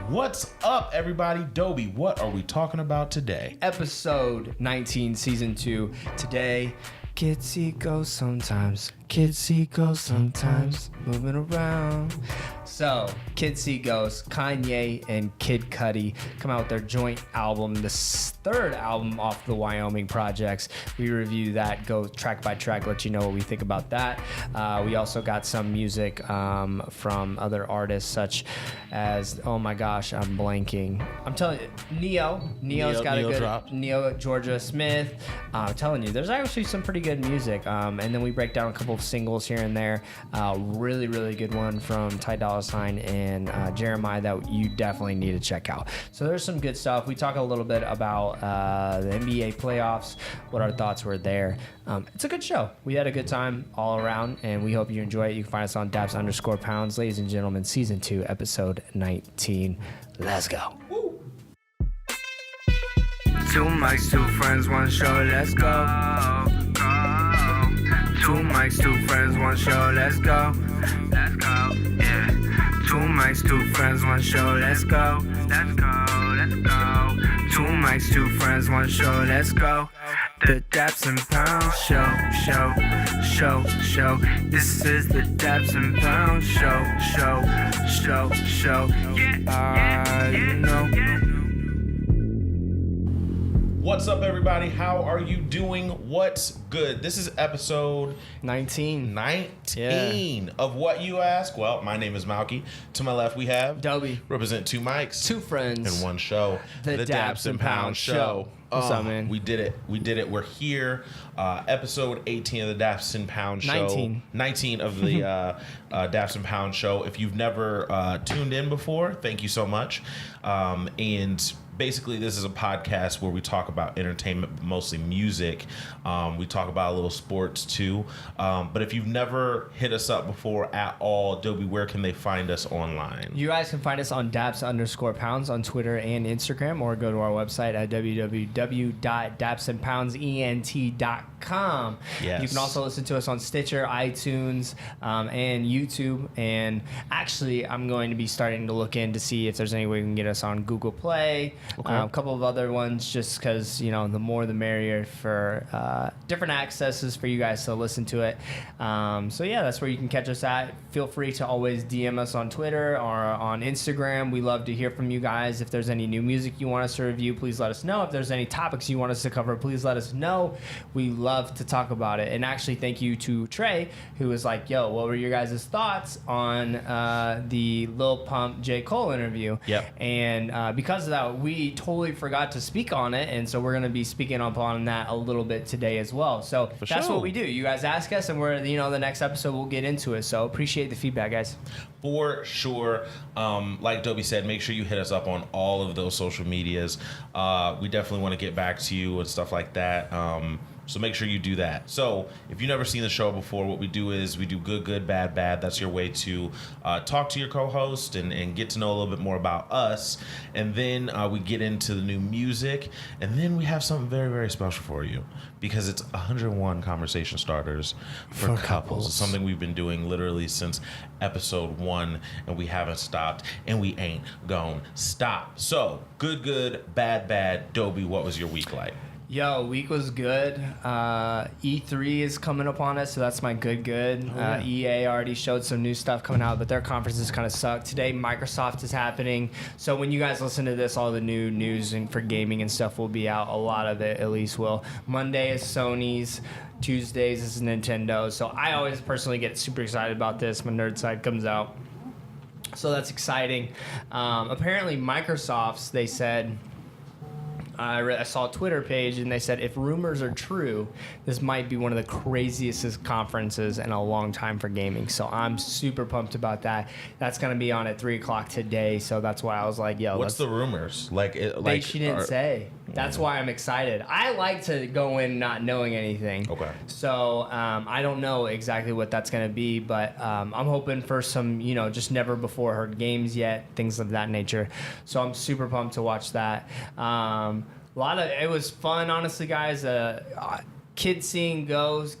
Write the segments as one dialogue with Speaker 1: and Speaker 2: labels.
Speaker 1: What's up, everybody? Dobie, what are we talking about today?
Speaker 2: Episode 19, Season 2. Today, kids see ghosts sometimes. Kids see ghosts sometimes. Moving around. So, Kids See Ghosts, Kanye and Kid Cudi come out with their joint album, the third album off the Wyoming projects. We review that, go track by track, let you know what we think about that. We also got some music from other artists such as, oh my gosh, I'm blanking. I'm telling you, NEYO. NEYO's got
Speaker 1: NEYO
Speaker 2: a good
Speaker 1: dropped.
Speaker 2: NEYO, Jorja Smith. I'm telling you, there's actually some pretty good music. And then we break down a couple of singles here and there. Really, really good one from Dolla and Jeremih that you definitely need to check out. So there's some good stuff. We talk a little bit about the NBA playoffs, what our thoughts were there. It's a good show. We had a good time all around, and we hope you enjoy it. You can find us on Daps_pounds. Ladies and gentlemen, Season 2, Episode 19. Let's go. Woo.
Speaker 3: Two mics, two friends, one show, let's go. Two mics, two friends, one show, let's go. Let's go, yeah. Two mics, two friends, one show, let's go. Let's go, let's go. Two mics, two friends, one show, let's go. The Daps and Pounds show. This is the Daps and Pounds show. Yeah, you know.
Speaker 1: What's up, everybody? How are you doing? What's good? This is episode
Speaker 2: 19
Speaker 1: of What You Ask. Well, my name is Malky. To my left, we have
Speaker 2: Dobie.
Speaker 1: Represent two mics,
Speaker 2: Two friends.
Speaker 1: and one show.
Speaker 2: The Daps and Pounds show. What's up, man?
Speaker 1: We did it. We're here. Episode 18 of the Daps and Pounds show. 19 of the Daps and Pounds show. If you've never tuned in before, thank you so much. And basically, this is a podcast where we talk about entertainment, mostly music. We talk about a little sports too. But if you've never hit us up before at all, Dobie, where can they find us online?
Speaker 2: You guys can find us on Daps_pounds on Twitter and Instagram, or go to our website at www.dapsandpoundsent.com.
Speaker 1: Yes.
Speaker 2: You can also listen to us on Stitcher, iTunes, and YouTube. And actually, I'm going to be starting to look in to see if there's any way we can get us on Google Play.
Speaker 1: Okay.
Speaker 2: A couple of other ones, just because, the more the merrier for different accesses for you guys to listen to it. So yeah, that's where you can catch us at. Feel free to always DM us on Twitter or on Instagram. We love to hear from you guys. If there's any new music you want us to review, please let us know. If there's any topics you want us to cover, please let us know. We love to talk about it. And actually, thank you to Trey, who was like, yo, what were your guys' thoughts on the Lil Pump J. Cole interview?
Speaker 1: Yep.
Speaker 2: And because of that, we totally forgot to speak on it, and so we're going to be speaking upon that a little bit today as well. So that's what we do. You guys ask us, and we're the next episode we'll get into it. So appreciate the feedback, guys.
Speaker 1: For sure. Like Dobie said, make sure you hit us up on all of those social medias. We definitely want to get back to you and stuff like that. So make sure you do that. So if you've never seen the show before, what we do is we do good, bad. That's your way to talk to your co-host and get to know a little bit more about us. And then we get into the new music. And then we have something very, very special for you, because it's 101 conversation starters for couples. It's something we've been doing literally since episode 1, and we haven't stopped, and we ain't gon' stop. So good, bad. Dobie, what was your week like?
Speaker 2: Yo, week was good. E3 is coming up on us, so that's my good.
Speaker 1: yeah.
Speaker 2: EA already showed some new stuff coming out, but their conferences kind of suck. Today, Microsoft is happening. So when you guys listen to this, all the new news and for gaming and stuff will be out. A lot of it, at least, will. Monday is Sony's. Tuesdays is Nintendo. So I always personally get super excited about this. My nerd side comes out. So that's exciting. Apparently, Microsoft's, they said... I saw a Twitter page, and they said, if rumors are true, this might be one of the craziest conferences in a long time for gaming. So I'm super pumped about that. That's going to be on at 3 o'clock today. So that's why I was like, yo.
Speaker 1: What's the rumors?
Speaker 2: She didn't say. That's why I'm excited. I like to go in not knowing anything.
Speaker 1: Okay.
Speaker 2: So I don't know exactly what that's going to be, but I'm hoping for some, just never before heard games yet, things of that nature. So I'm super pumped to watch that. It was fun, honestly, guys. Kids See Ghosts,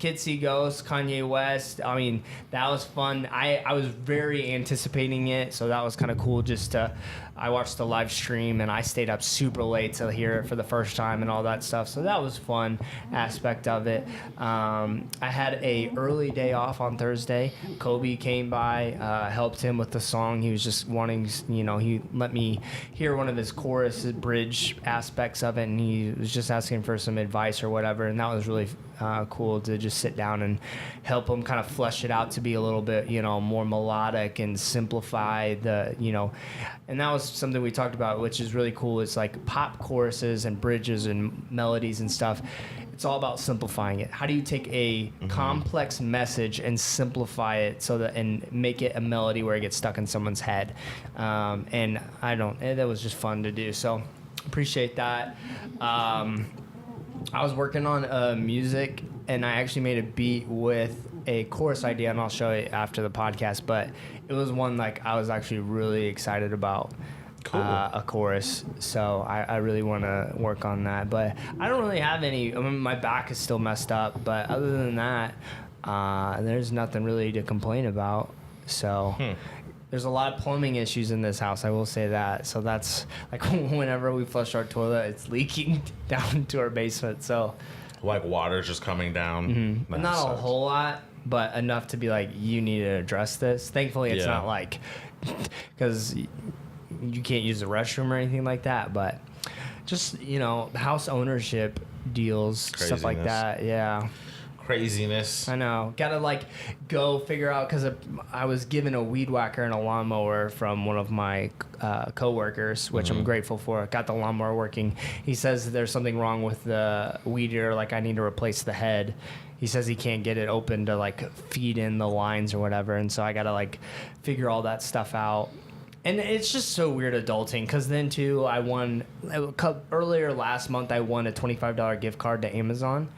Speaker 2: Kanye West. I mean, that was fun. I was very anticipating it, so that was kind of cool just to I watched the live stream and I stayed up super late to hear it for the first time and all that stuff. So that was fun aspect of it. I had a early day off on Thursday. Kobe came by, helped him with the song. He was just wanting, he let me hear one of his chorus bridge aspects of it, and he was just asking for some advice or whatever, and that was really cool to just sit down and help him kind of flesh it out to be a little bit, more melodic and simplify the, and that was something we talked about, which is really cool. It's like pop choruses and bridges and melodies and stuff. It's all about simplifying it. How do you take a complex message and simplify it and make it a melody where it gets stuck in someone's head? And that was just fun to do. So appreciate that. I was working on music, and I actually made a beat with a chorus idea, and I'll show you after the podcast, but it was one I was actually really excited about. Cool. A chorus, so I really want to work on that, but I don't really have any. I mean, my back is still messed up, but other than that, there's nothing really to complain about. So there's a lot of plumbing issues in this house, I will say that. So that's whenever we flush our toilet, it's leaking down to our basement. So
Speaker 1: water's just coming down.
Speaker 2: Not a whole lot, but enough to be you need to address this. Thankfully, it's not because you can't use the restroom or anything like that, but just house ownership deals, stuff like that. Yeah,
Speaker 1: craziness.
Speaker 2: I know. Gotta go figure out, because I was given a weed whacker and a lawnmower from one of my coworkers, which I'm grateful for. Got the lawnmower working. He says there's something wrong with the weed eater, I need to replace the head. He says he can't get it open to feed in the lines or whatever, and so I gotta figure all that stuff out. And it's just so weird adulting, because then, too, I won... Earlier last month, I won a $25 gift card to Amazon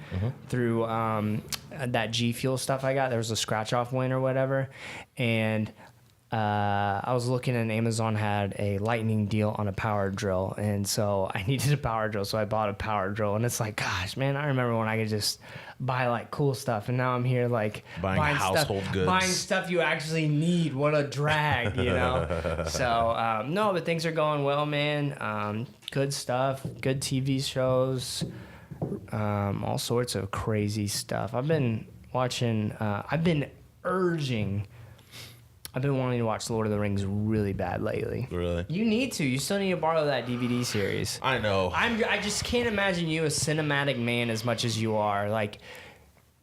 Speaker 2: through that G Fuel stuff I got. There was a scratch-off win or whatever. And I was looking, and Amazon had a lightning deal on a power drill. And so I needed a power drill, so I bought a power drill. And it's gosh, man, I remember when I could just buy cool stuff, and now I'm here
Speaker 1: buying household goods,
Speaker 2: buying stuff you actually need. What a drag, So no, but things are going well, man. Good stuff, good TV shows, all sorts of crazy stuff. I've been watching. I've been wanting to watch Lord of the Rings really bad lately.
Speaker 1: Really?
Speaker 2: You need to. You still need to borrow that DVD series.
Speaker 1: I know.
Speaker 2: I just can't imagine you a cinematic man as much as you are.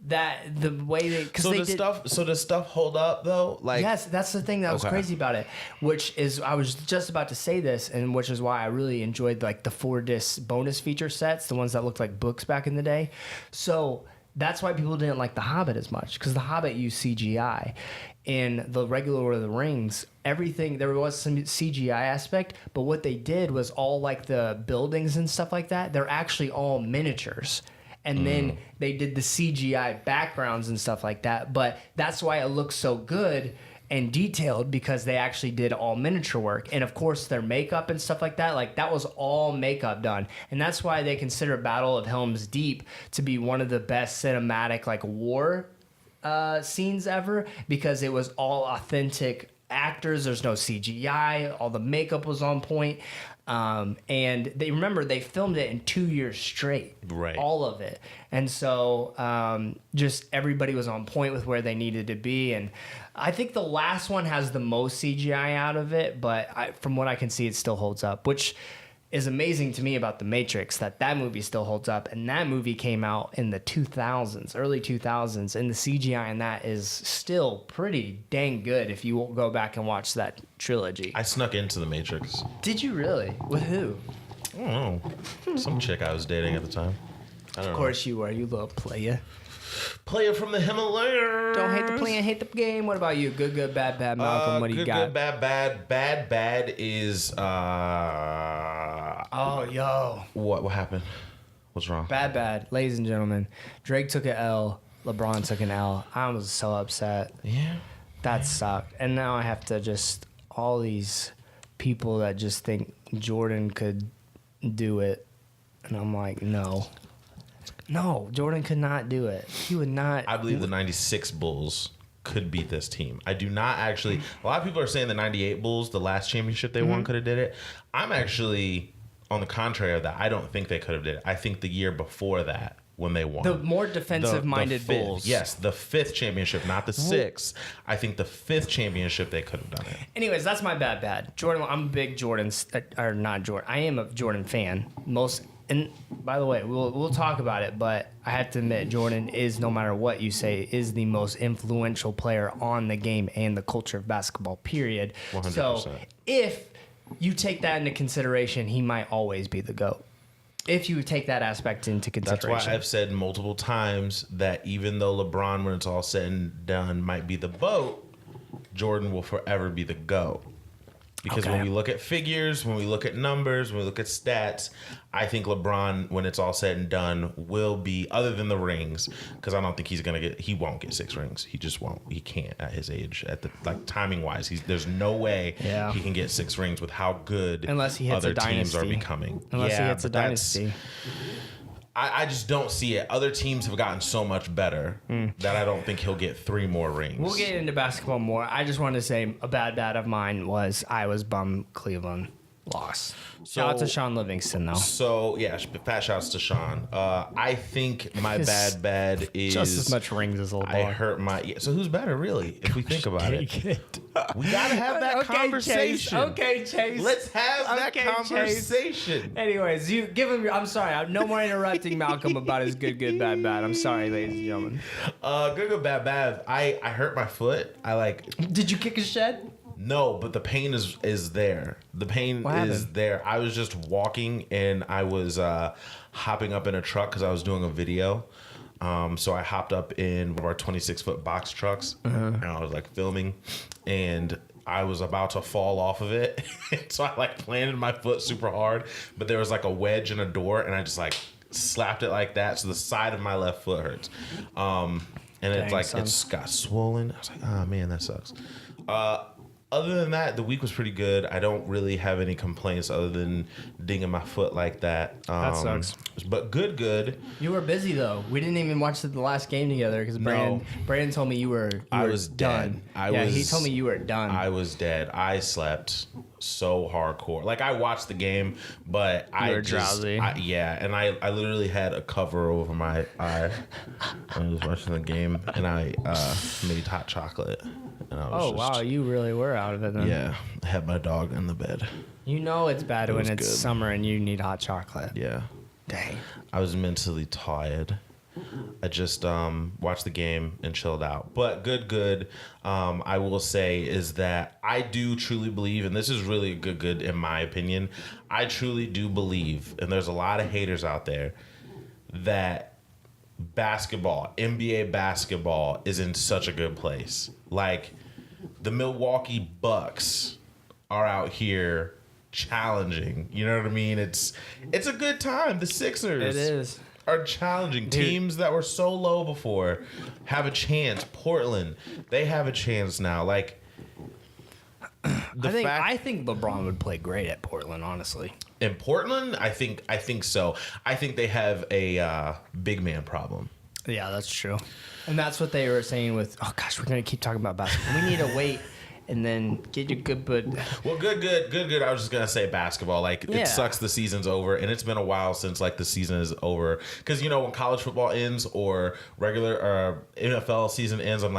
Speaker 2: That the way that
Speaker 1: does stuff hold up though?
Speaker 2: Yes, that's the thing that was crazy about it. Which is, I was just about to say this, and which is why I really enjoyed the 4-disc bonus feature sets, the ones that looked like books back in the day. So that's why people didn't like The Hobbit as much, because The Hobbit used CGI. In the regular Lord of the Rings, everything, there was some CGI aspect, but what they did was all the buildings and stuff like that, they're actually all miniatures. And then they did the CGI backgrounds and stuff like that. But that's why it looks so good and detailed, because they actually did all miniature work. And of course, their makeup and stuff like that, that was all makeup done. And that's why they consider Battle of Helm's Deep to be one of the best cinematic war scenes ever, because it was all authentic actors. There's no CGI. All the makeup was on point. And they filmed it in 2 years straight.
Speaker 1: Right.
Speaker 2: All of it. And so just everybody was on point with where they needed to be. And I think the last one has the most CGI out of it, but from what I can see, it still holds up, which is amazing to me about The Matrix, that movie still holds up. And that movie came out in the 2000s, early 2000s, and the CGI in that is still pretty dang good if you go back and watch that trilogy.
Speaker 1: I snuck into The Matrix.
Speaker 2: Did you really? With who?
Speaker 1: I don't know. Some chick I was dating at the time. I don't know.
Speaker 2: Of course you were, you little player.
Speaker 1: Player from the Himalayas.
Speaker 2: Don't hate the play and hate the game. What about you? Good, bad, Malcolm. What do you got?
Speaker 1: Good, bad is
Speaker 2: Oh, yo.
Speaker 1: What happened? What's wrong?
Speaker 2: Bad. Ladies and gentlemen, Drake took an L. LeBron took an L. I was so upset.
Speaker 1: Yeah.
Speaker 2: That sucked. And now I have to all these people that just think Jordan could do it. And I'm like, no. No, Jordan could not do it. He would not.
Speaker 1: I believe the 96 Bulls could beat this team. I do not actually. A lot of people are saying the '98 Bulls, the last championship they won, could have did it. I'm actually on the contrary of that. I don't think they could have did it. I think the year before that, when they won,
Speaker 2: The more defensive-minded
Speaker 1: the
Speaker 2: Bulls.
Speaker 1: Yes, the 5th championship, not the 6th. I think the 5th championship they could have done it.
Speaker 2: Anyways, that's my bad. Jordan, I'm a big Jordan, or not Jordan. I am a Jordan fan. And by the way, we'll talk about it, but I have to admit, Jordan is, no matter what you say, is the most influential player on the game and the culture of basketball, period.
Speaker 1: 100%.
Speaker 2: So if you take that into consideration, he might always be the GOAT. If you take that aspect into consideration.
Speaker 1: That's why I've said multiple times that even though LeBron, when it's all said and done, might be the GOAT, Jordan will forever be the GOAT. Because when we look at figures, when we look at numbers, when we look at stats, I think LeBron, when it's all said and done, will be, other than the rings, because I don't think he won't get 6 rings. He just won't. He can't at his age. Timing wise, there's no way he can get 6 rings with how good
Speaker 2: unless he hits
Speaker 1: other
Speaker 2: a dynasty.
Speaker 1: teams are becoming.
Speaker 2: Unless he hits a dynasty.
Speaker 1: I just don't see it. Other teams have gotten so much better that I don't think he'll get 3 more rings.
Speaker 2: We'll get into basketball more. I just wanted to say a bad of mine was I was bummed Cleveland lost. Shout out to Sean Livingston, though.
Speaker 1: So, yeah, fat shouts to Sean. I think my bad is...
Speaker 2: just as much rings as LeBron.
Speaker 1: I hurt my... Yeah, so who's better, really, if we think about it? We got to have that conversation.
Speaker 2: Okay, Chase.
Speaker 1: Let's have that conversation.
Speaker 2: Chase. Anyways, you give him... I'm sorry. I'm no more interrupting Malcolm about his good, bad. I'm sorry, ladies and gentlemen.
Speaker 1: Good, bad. I hurt my foot.
Speaker 2: Did you kick a shed?
Speaker 1: No, but the pain is there. The pain is there. I was just walking and I was hopping up in a truck because I was doing a video. So I hopped up in one of our 26-foot box trucks and I was filming, and I was about to fall off of it. So I planted my foot super hard, but there was a wedge in a door, and I just slapped it like that. So the side of my left foot hurts. And it's got swollen. I was like, oh man, that sucks. Other than that, the week was pretty good. I don't really have any complaints other than dinging my foot like that.
Speaker 2: That sucks.
Speaker 1: But good.
Speaker 2: You were busy, though. We didn't even watch the last game together because Brandon told me you were done. He told me you were done.
Speaker 1: I was dead. I slept so hardcore. I watched the game, but I was
Speaker 2: drowsy.
Speaker 1: And I literally had a cover over my eye. I was watching the game, and I made hot chocolate. And I was
Speaker 2: wow, you really were out of it then.
Speaker 1: Yeah, I had my dog in the bed.
Speaker 2: You know it's bad when it's summer and you need hot chocolate.
Speaker 1: Yeah.
Speaker 2: Dang.
Speaker 1: I was mentally tired. I just watched the game and chilled out. But good. I will say is that I do truly believe, and this is really a good in my opinion, I truly do believe, and there's a lot of haters out there, that basketball, NBA basketball, is in such a good place. The Milwaukee Bucks are out here challenging. You know what I mean? It's a good time. The Sixers are challenging. Dude. Teams that were so low before have a chance. Portland, they have a chance now. I
Speaker 2: think LeBron would play great at Portland, honestly.
Speaker 1: In Portland, I think so. I think they have a big man problem.
Speaker 2: Yeah, that's true. And that's what they were saying with, oh gosh, we're going to keep talking about basketball. We need to wait and then get your good.
Speaker 1: Well, good. I was just going to say basketball. It sucks the season's over, and it's been a while since the season is over. Because, when college football ends or regular NFL season ends, I'm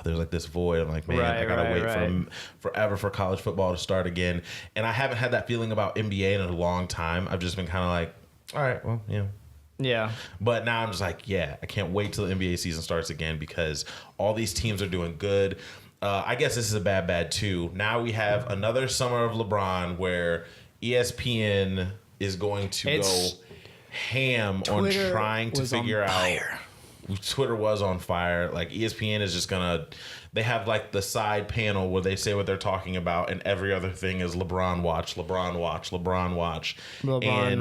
Speaker 1: there's this void. I'm man, I got to wait forever for college football to start again. And I haven't had that feeling about NBA in a long time. I've just been kind of all right, well,
Speaker 2: Yeah.
Speaker 1: But now I'm just I can't wait till the NBA season starts again because all these teams are doing good. I guess this is a bad too. Now we have another summer of LeBron where ESPN is going to go ham on trying to figure out. Twitter was on fire. ESPN is just gonna. They have the side panel where they say what they're talking about, and every other thing is LeBron watch.
Speaker 2: LeBron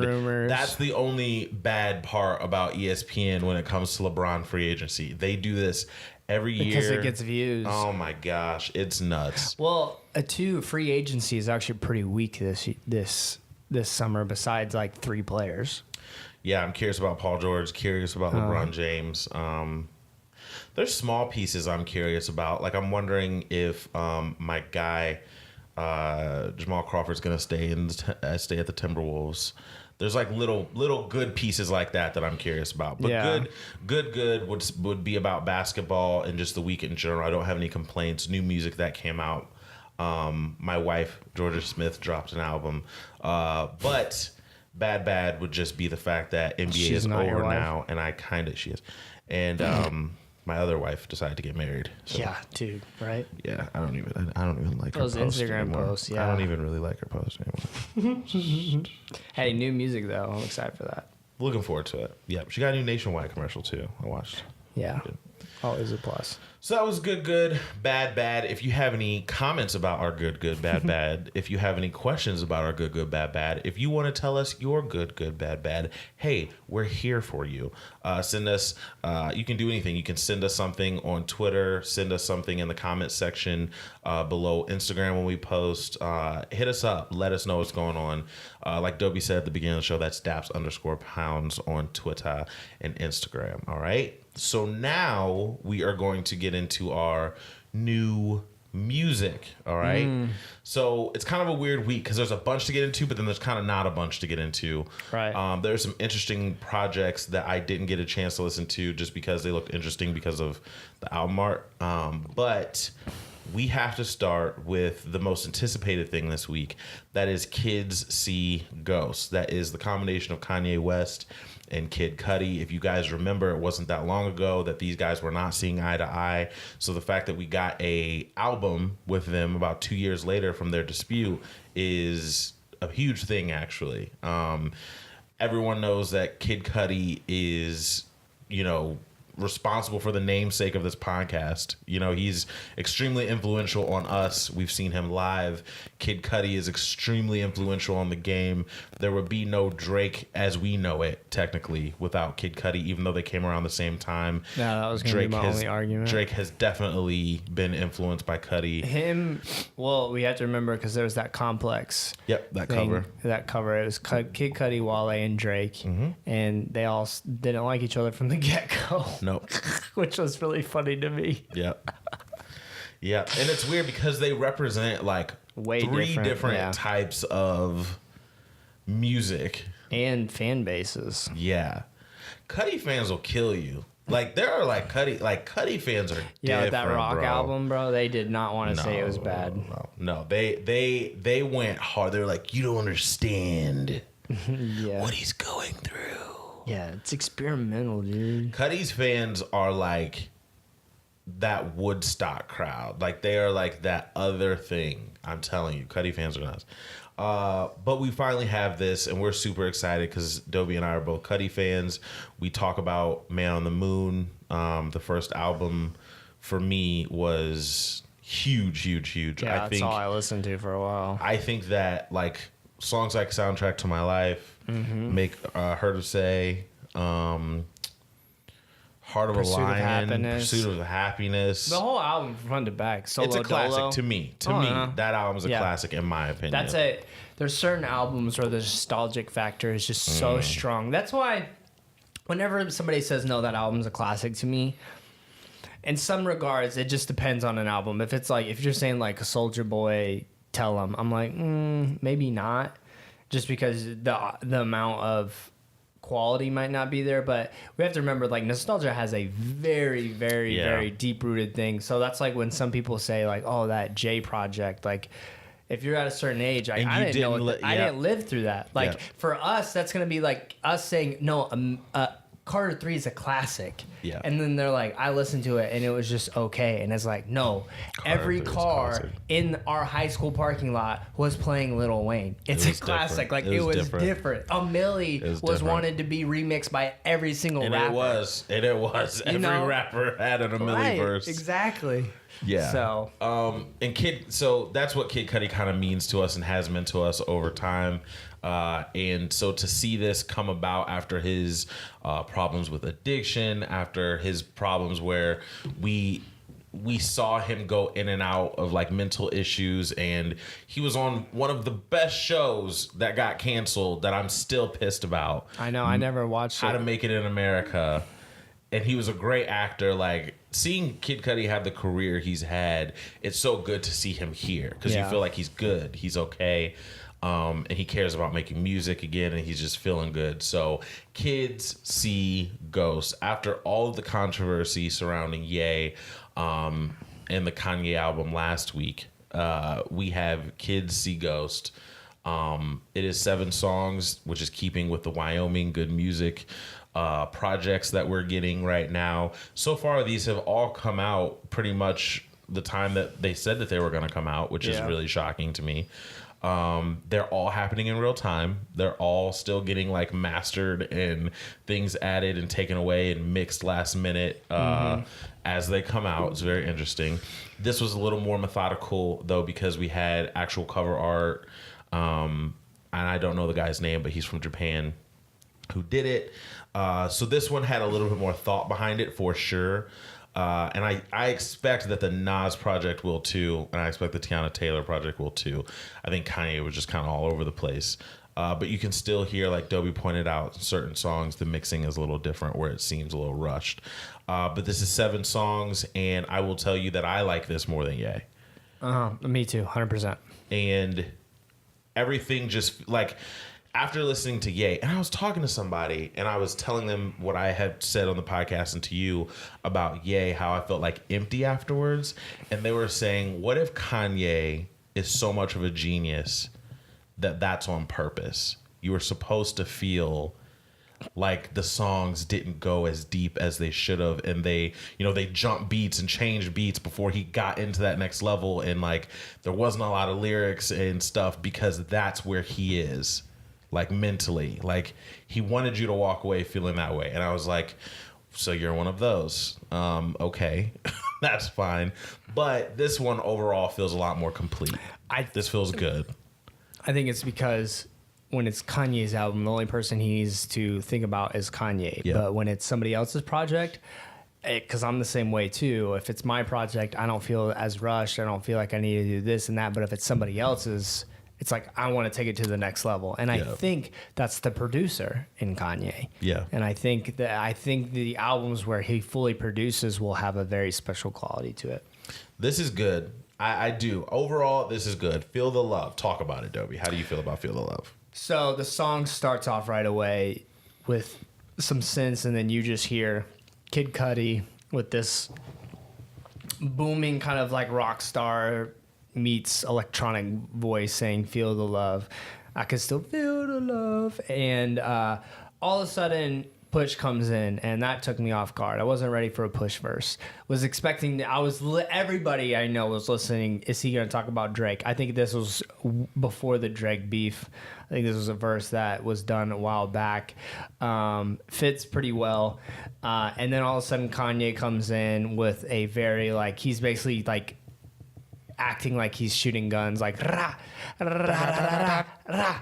Speaker 2: rumors.
Speaker 1: That's the only bad part about ESPN when it comes to LeBron free agency. They do this every year
Speaker 2: because it gets views.
Speaker 1: Oh my gosh, it's nuts.
Speaker 2: Well, free agency is actually pretty weak this summer. Besides 3 players.
Speaker 1: Yeah, I'm curious about Paul George. Curious about LeBron James. There's small pieces I'm curious about. Like, I'm wondering if my guy Jamal Crawford's gonna stay at the Timberwolves. There's like little good pieces like that I'm curious about. But good would be about basketball and just the week in general. I don't have any complaints. New music that came out. My wife Jorja Smith dropped an album, but bad would just be the fact that NBA is over now, and she is, and my other wife decided to get married. So,
Speaker 2: yeah, dude, right?
Speaker 1: Yeah, I don't even like
Speaker 2: those
Speaker 1: her posts
Speaker 2: Instagram
Speaker 1: anymore.
Speaker 2: posts. Yeah,
Speaker 1: I don't even really like her posts anymore.
Speaker 2: Hey, new music though. I'm excited for that.
Speaker 1: Looking forward to it. Yeah, she got a new Nationwide commercial too. I watched.
Speaker 2: Yeah, always a plus.
Speaker 1: So that was good, bad. If you have any comments about our good, bad, if you have any questions about our good, bad, if you want to tell us your good, bad, hey, we're here for you. Send us, you can do anything. You can send us something on Twitter, send us something in the comments section below Instagram when we post. Hit us up. Let us know what's going on. Like Dobie said at the beginning of the show, that's Daps_pounds on Twitter and Instagram. All right. So now we are going to get into our new music. All right. So it's kind of a weird week because there's a bunch to get into, but then there's kind of not a bunch to get into.
Speaker 2: Right.
Speaker 1: There's some interesting projects that I didn't get a chance to listen to just because they looked interesting because of the album art. But we have to start with the most anticipated thing this week. That is Kids See Ghosts. That is the combination of Kanye West and Kid Cudi. If you guys remember, it wasn't that long ago that these guys were not seeing eye to eye. So the fact that we got a album with them about 2 years later from their dispute is a huge thing, actually. Everyone knows that Kid Cudi is, responsible for the namesake of this podcast. He's extremely influential on us. We've seen him live. Kid Cudi is extremely influential on the game. There would be no Drake as we know it, technically, without Kid Cudi, even though they came around the same time.
Speaker 2: Yeah, that was going to be my only argument.
Speaker 1: Drake has definitely been influenced by Cudi.
Speaker 2: We have to remember because there was that Complex.
Speaker 1: Yep, that
Speaker 2: cover. It was Kid Cudi, Wale, and Drake, and they all didn't like each other from the get-go.
Speaker 1: Nope.
Speaker 2: Which was really funny to me.
Speaker 1: Yep. Yeah, and it's weird because they represent like three different types of music
Speaker 2: and fan bases.
Speaker 1: Yeah, Cudi fans will kill you. Like there are Cudi fans are
Speaker 2: with that rock album, bro. They did not want to say it was bad.
Speaker 1: No, they went hard. They were like, you don't understand what he's going through.
Speaker 2: Yeah, it's experimental, dude.
Speaker 1: Cudi's fans are like that Woodstock crowd. Like they are like that other thing. I'm telling you, Cudi fans are nuts. But we finally have this, and we're super excited because Dobie and I are both Cudi fans. We talk about Man on the Moon. The first album for me was huge.
Speaker 2: Yeah, that's all I listened to for a while.
Speaker 1: I think that like songs like Soundtrack to My Life, make Heard of Say, Heart of a Lion, Pursuit of Happiness.
Speaker 2: The whole album from front to back.
Speaker 1: It's a classic
Speaker 2: Dolo.
Speaker 1: to me. That album is a classic in my opinion.
Speaker 2: That's it. There's certain albums where the nostalgic factor is just so strong. That's why whenever somebody says, no, that album's a classic to me, in some regards, it just depends on an album. If it's like, if you're saying like a Soulja Boy, Tell 'Em, I'm like, maybe not. Just because the amount of quality might not be there, but we have to remember like nostalgia has a very, very, very deep rooted thing. So that's like when some people say like, oh, that J Project, like if you're at a certain age, I didn't live through that. Like for us, that's gonna be like us saying no. Carter 3 is a classic. Yeah. And then they're like, I listened to it and it was just okay. And it's like, no, every car in our high school parking lot was playing Lil Wayne. It's a classic. Like it was different. A Millie was wanted to be remixed by every single rapper.
Speaker 1: And it was. Every rapper had an Millie verse.
Speaker 2: Exactly.
Speaker 1: Yeah. So, so that's what Kid Cudi kind of means to us and has meant to us over time. And so to see this come about after his problems with addiction, after his problems where we saw him go in and out of like mental issues, and he was on one of the best shows that got canceled that I'm still pissed about.
Speaker 2: I know, I never watched
Speaker 1: How to Make It in America. And he was a great actor. Like, seeing Kid Cudi have the career he's had, it's so good to see him here because you feel like he's good, he's okay, and he cares about making music again, and he's just feeling good. So kids see Ghost after all of the controversy surrounding Ye and the Kanye album last week. We have Kids See Ghost. It is 7 songs, which is keeping with the Wyoming good music projects that we're getting right now. So far, these have all come out pretty much the time that they said that they were going to come out, which is really shocking to me. They're all happening in real time. They're all still getting like mastered and things added and taken away and mixed last minute as they come out. It's very interesting. This was a little more methodical though, because we had actual cover art. And I don't know the guy's name, but he's from Japan who did it. So this one had a little bit more thought behind it for sure. And I expect that the Nas project will too, and I expect the Tiana Taylor project will too. I think Kanye was just kind of all over the place. But you can still hear, like Dobie pointed out, certain songs, the mixing is a little different where it seems a little rushed. But this is 7 songs, and I will tell you that I like this more than Ye.
Speaker 2: Me too, 100%.
Speaker 1: And everything just like... After listening to Ye, and I was talking to somebody, and I was telling them what I had said on the podcast and to you about Ye, how I felt like empty afterwards. And they were saying, what if Kanye is so much of a genius that that's on purpose? You were supposed to feel like the songs didn't go as deep as they should have, and they jumped beats and changed beats before he got into that next level, and like there wasn't a lot of lyrics and stuff because that's where he is. Like mentally, like he wanted you to walk away feeling that way. And I was like, so you're one of those. Okay, that's fine. But this one overall feels a lot more complete. This feels good.
Speaker 2: I think it's because when it's Kanye's album, the only person he needs to think about is Kanye.
Speaker 1: Yeah.
Speaker 2: But when it's somebody else's project, because I'm the same way too. If it's my project, I don't feel as rushed. I don't feel like I need to do this and that. But if it's somebody else's, it's like I want to take it to the next level, and I think that's the producer in Kanye.
Speaker 1: Yeah,
Speaker 2: and I think the albums where he fully produces will have a very special quality to it.
Speaker 1: This is good. I do. Overall, this is good. Feel the Love. Talk about it, Dobie. How do you feel about Feel the Love?
Speaker 2: So the song starts off right away with some synths, and then you just hear Kid Cudi with this booming kind of like rock star meets electronic voice saying "Feel the Love." I can still feel the love, and all of a sudden Push comes in, and that took me off guard. I wasn't ready for a Push verse. Was expecting. Everybody I know was listening. Is he going to talk about Drake? I think this was before the Drake beef. I think this was a verse that was done a while back. Fits pretty well, and then all of a sudden Kanye comes in with a very like he's basically like acting like he's shooting guns, like rah, rah, rah, rah, rah,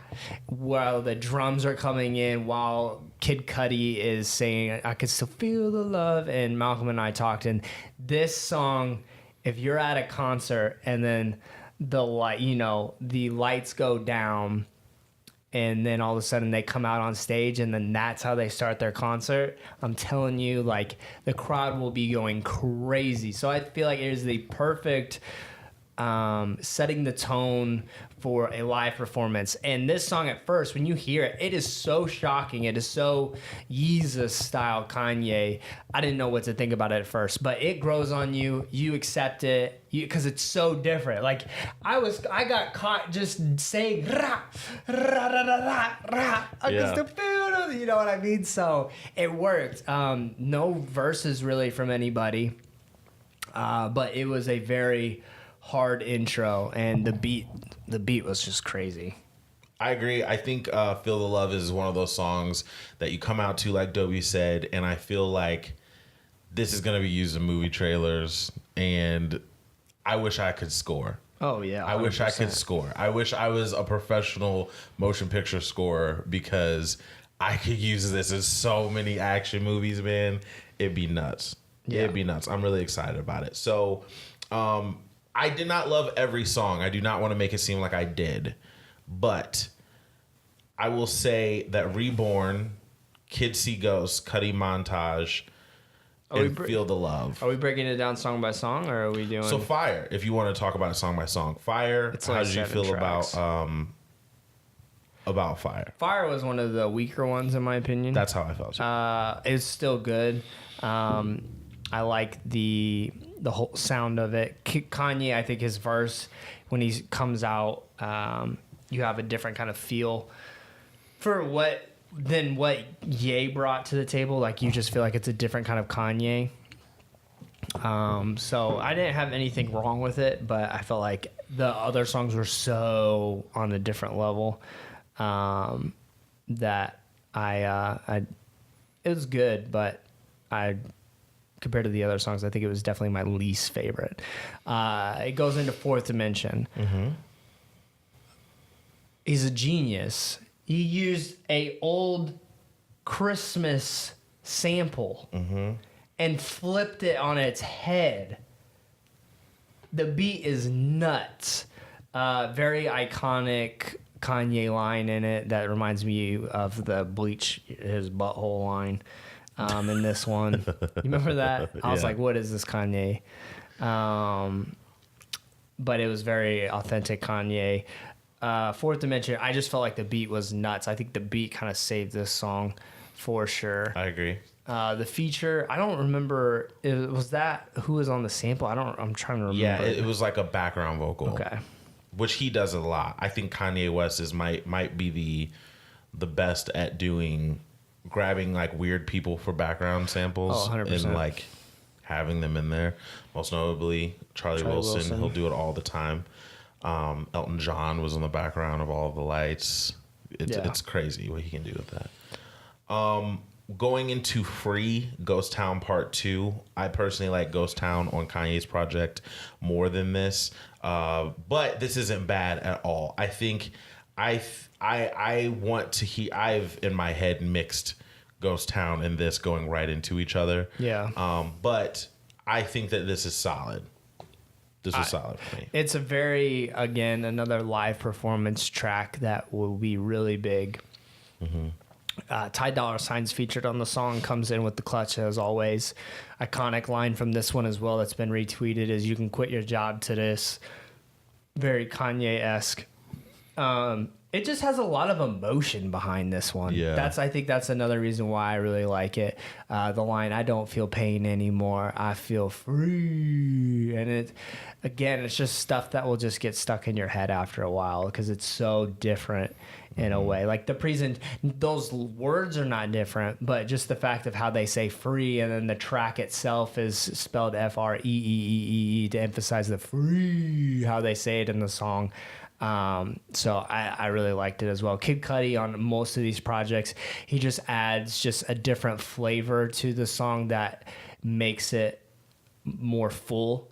Speaker 2: while the drums are coming in, while Kid Cudi is saying, I can still feel the love. And Malcolm and I talked, and this song, if you're at a concert and then the lights go down, and then all of a sudden they come out on stage, and then that's how they start their concert, I'm telling you, like, the crowd will be going crazy. So I feel like it is the perfect setting the tone for a live performance. And this song at first, when you hear it, it is so shocking. It is so Yeezus style Kanye. I didn't know what to think about it at first, but it grows on you. You accept it because it's so different. Like I got caught just saying rah, rah, rah, rah, rah, rah. I can still feel it, you know what I mean? So it worked. No verses really from anybody, but it was a very hard intro, and the beat was just crazy.
Speaker 1: I agree. I think Feel the Love is one of those songs that you come out to, like Dobie said, and I feel like this is going to be used in movie trailers, and I wish I could score.
Speaker 2: Oh, yeah. 100%.
Speaker 1: I wish I could score. I wish I was a professional motion picture scorer because I could use this in so many action movies, man. It'd be nuts. Yeah. It'd be nuts. I'm really excited about it. So, I did not love every song. I do not want to make it seem like I did. But I will say that Reborn, Kids See Ghosts, Cudi Montage, and feel the love.
Speaker 2: Are we breaking it down song by song, or are we doing?
Speaker 1: So Fire, if you want to talk about it song by song, Fire.
Speaker 2: It's
Speaker 1: how
Speaker 2: like
Speaker 1: did you
Speaker 2: 7
Speaker 1: feel
Speaker 2: tracks.
Speaker 1: about Fire?
Speaker 2: Fire was one of the weaker ones in my opinion.
Speaker 1: That's how I felt.
Speaker 2: It's still good. I like the whole sound of it. Kanye, I think his verse when he comes out, you have a different kind of feel for what Ye brought to the table. Like you just feel like it's a different kind of Kanye. So I didn't have anything wrong with it, but I felt like the other songs were so on a different level that it was good, but compared to the other songs, I think it was definitely my least favorite. It goes into Fourth Dimension.
Speaker 1: Mm-hmm.
Speaker 2: He's a genius. He used a old Christmas sample and flipped it on its head. The beat is nuts. Very iconic Kanye line in it that reminds me of the bleach his butthole line in this one. You remember that? I was like, what is this Kanye? But it was very authentic Kanye. Fourth Dimension, I just felt like the beat was nuts. I think the beat kind of saved this song for sure.
Speaker 1: I agree.
Speaker 2: The feature, I don't remember. Was that who was on the sample? I'm trying to remember.
Speaker 1: Yeah, it was like a background vocal.
Speaker 2: Okay.
Speaker 1: Which he does a lot. I think Kanye West might be the best at grabbing like weird people for background samples
Speaker 2: 100%.
Speaker 1: and like having them in there. Most notably, Charlie Wilson. He'll do it all the time. Elton John was in the background of all of the lights. It's crazy what he can do with that. Going into Free, Ghost Town Part 2. I personally like Ghost Town on Kanye's project more than this. But this isn't bad at all. I think I want to hear. I've in my head mixed Ghost Town and this going right into each other.
Speaker 2: Yeah.
Speaker 1: But I think that this is solid. This was solid for me.
Speaker 2: It's another live performance track that will be really big.
Speaker 1: Mm-hmm.
Speaker 2: Ty Dolla $ign's featured on the song, comes in with the clutch as always. Iconic line from this one as well that's been retweeted is "You can quit your job to this." Very Kanye-esque. It just has a lot of emotion behind this one.
Speaker 1: Yeah.
Speaker 2: I think that's another reason why I really like it. The line, "I don't feel pain anymore. I feel free." And it's just stuff that will just get stuck in your head after a while because it's so different in a way. Like those words are not different, but just the fact of how they say free and then the track itself is spelled F-R-E-E-E-E to emphasize the free, how they say it in the song. So I really liked it as well. Kid Cudi on most of these projects, he just adds just a different flavor to the song that makes it more full.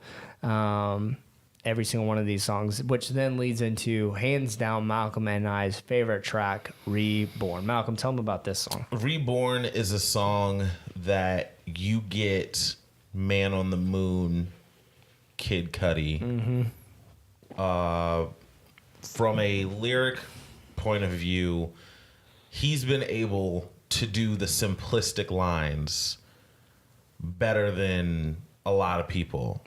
Speaker 2: Every single one of these songs, which then leads into hands down Malcolm and I's favorite track, Reborn. Malcolm, tell them about this song.
Speaker 1: Reborn is a song that you get Man on the Moon, Kid Cudi. From a lyric point of view, he's been able to do the simplistic lines better than a lot of people.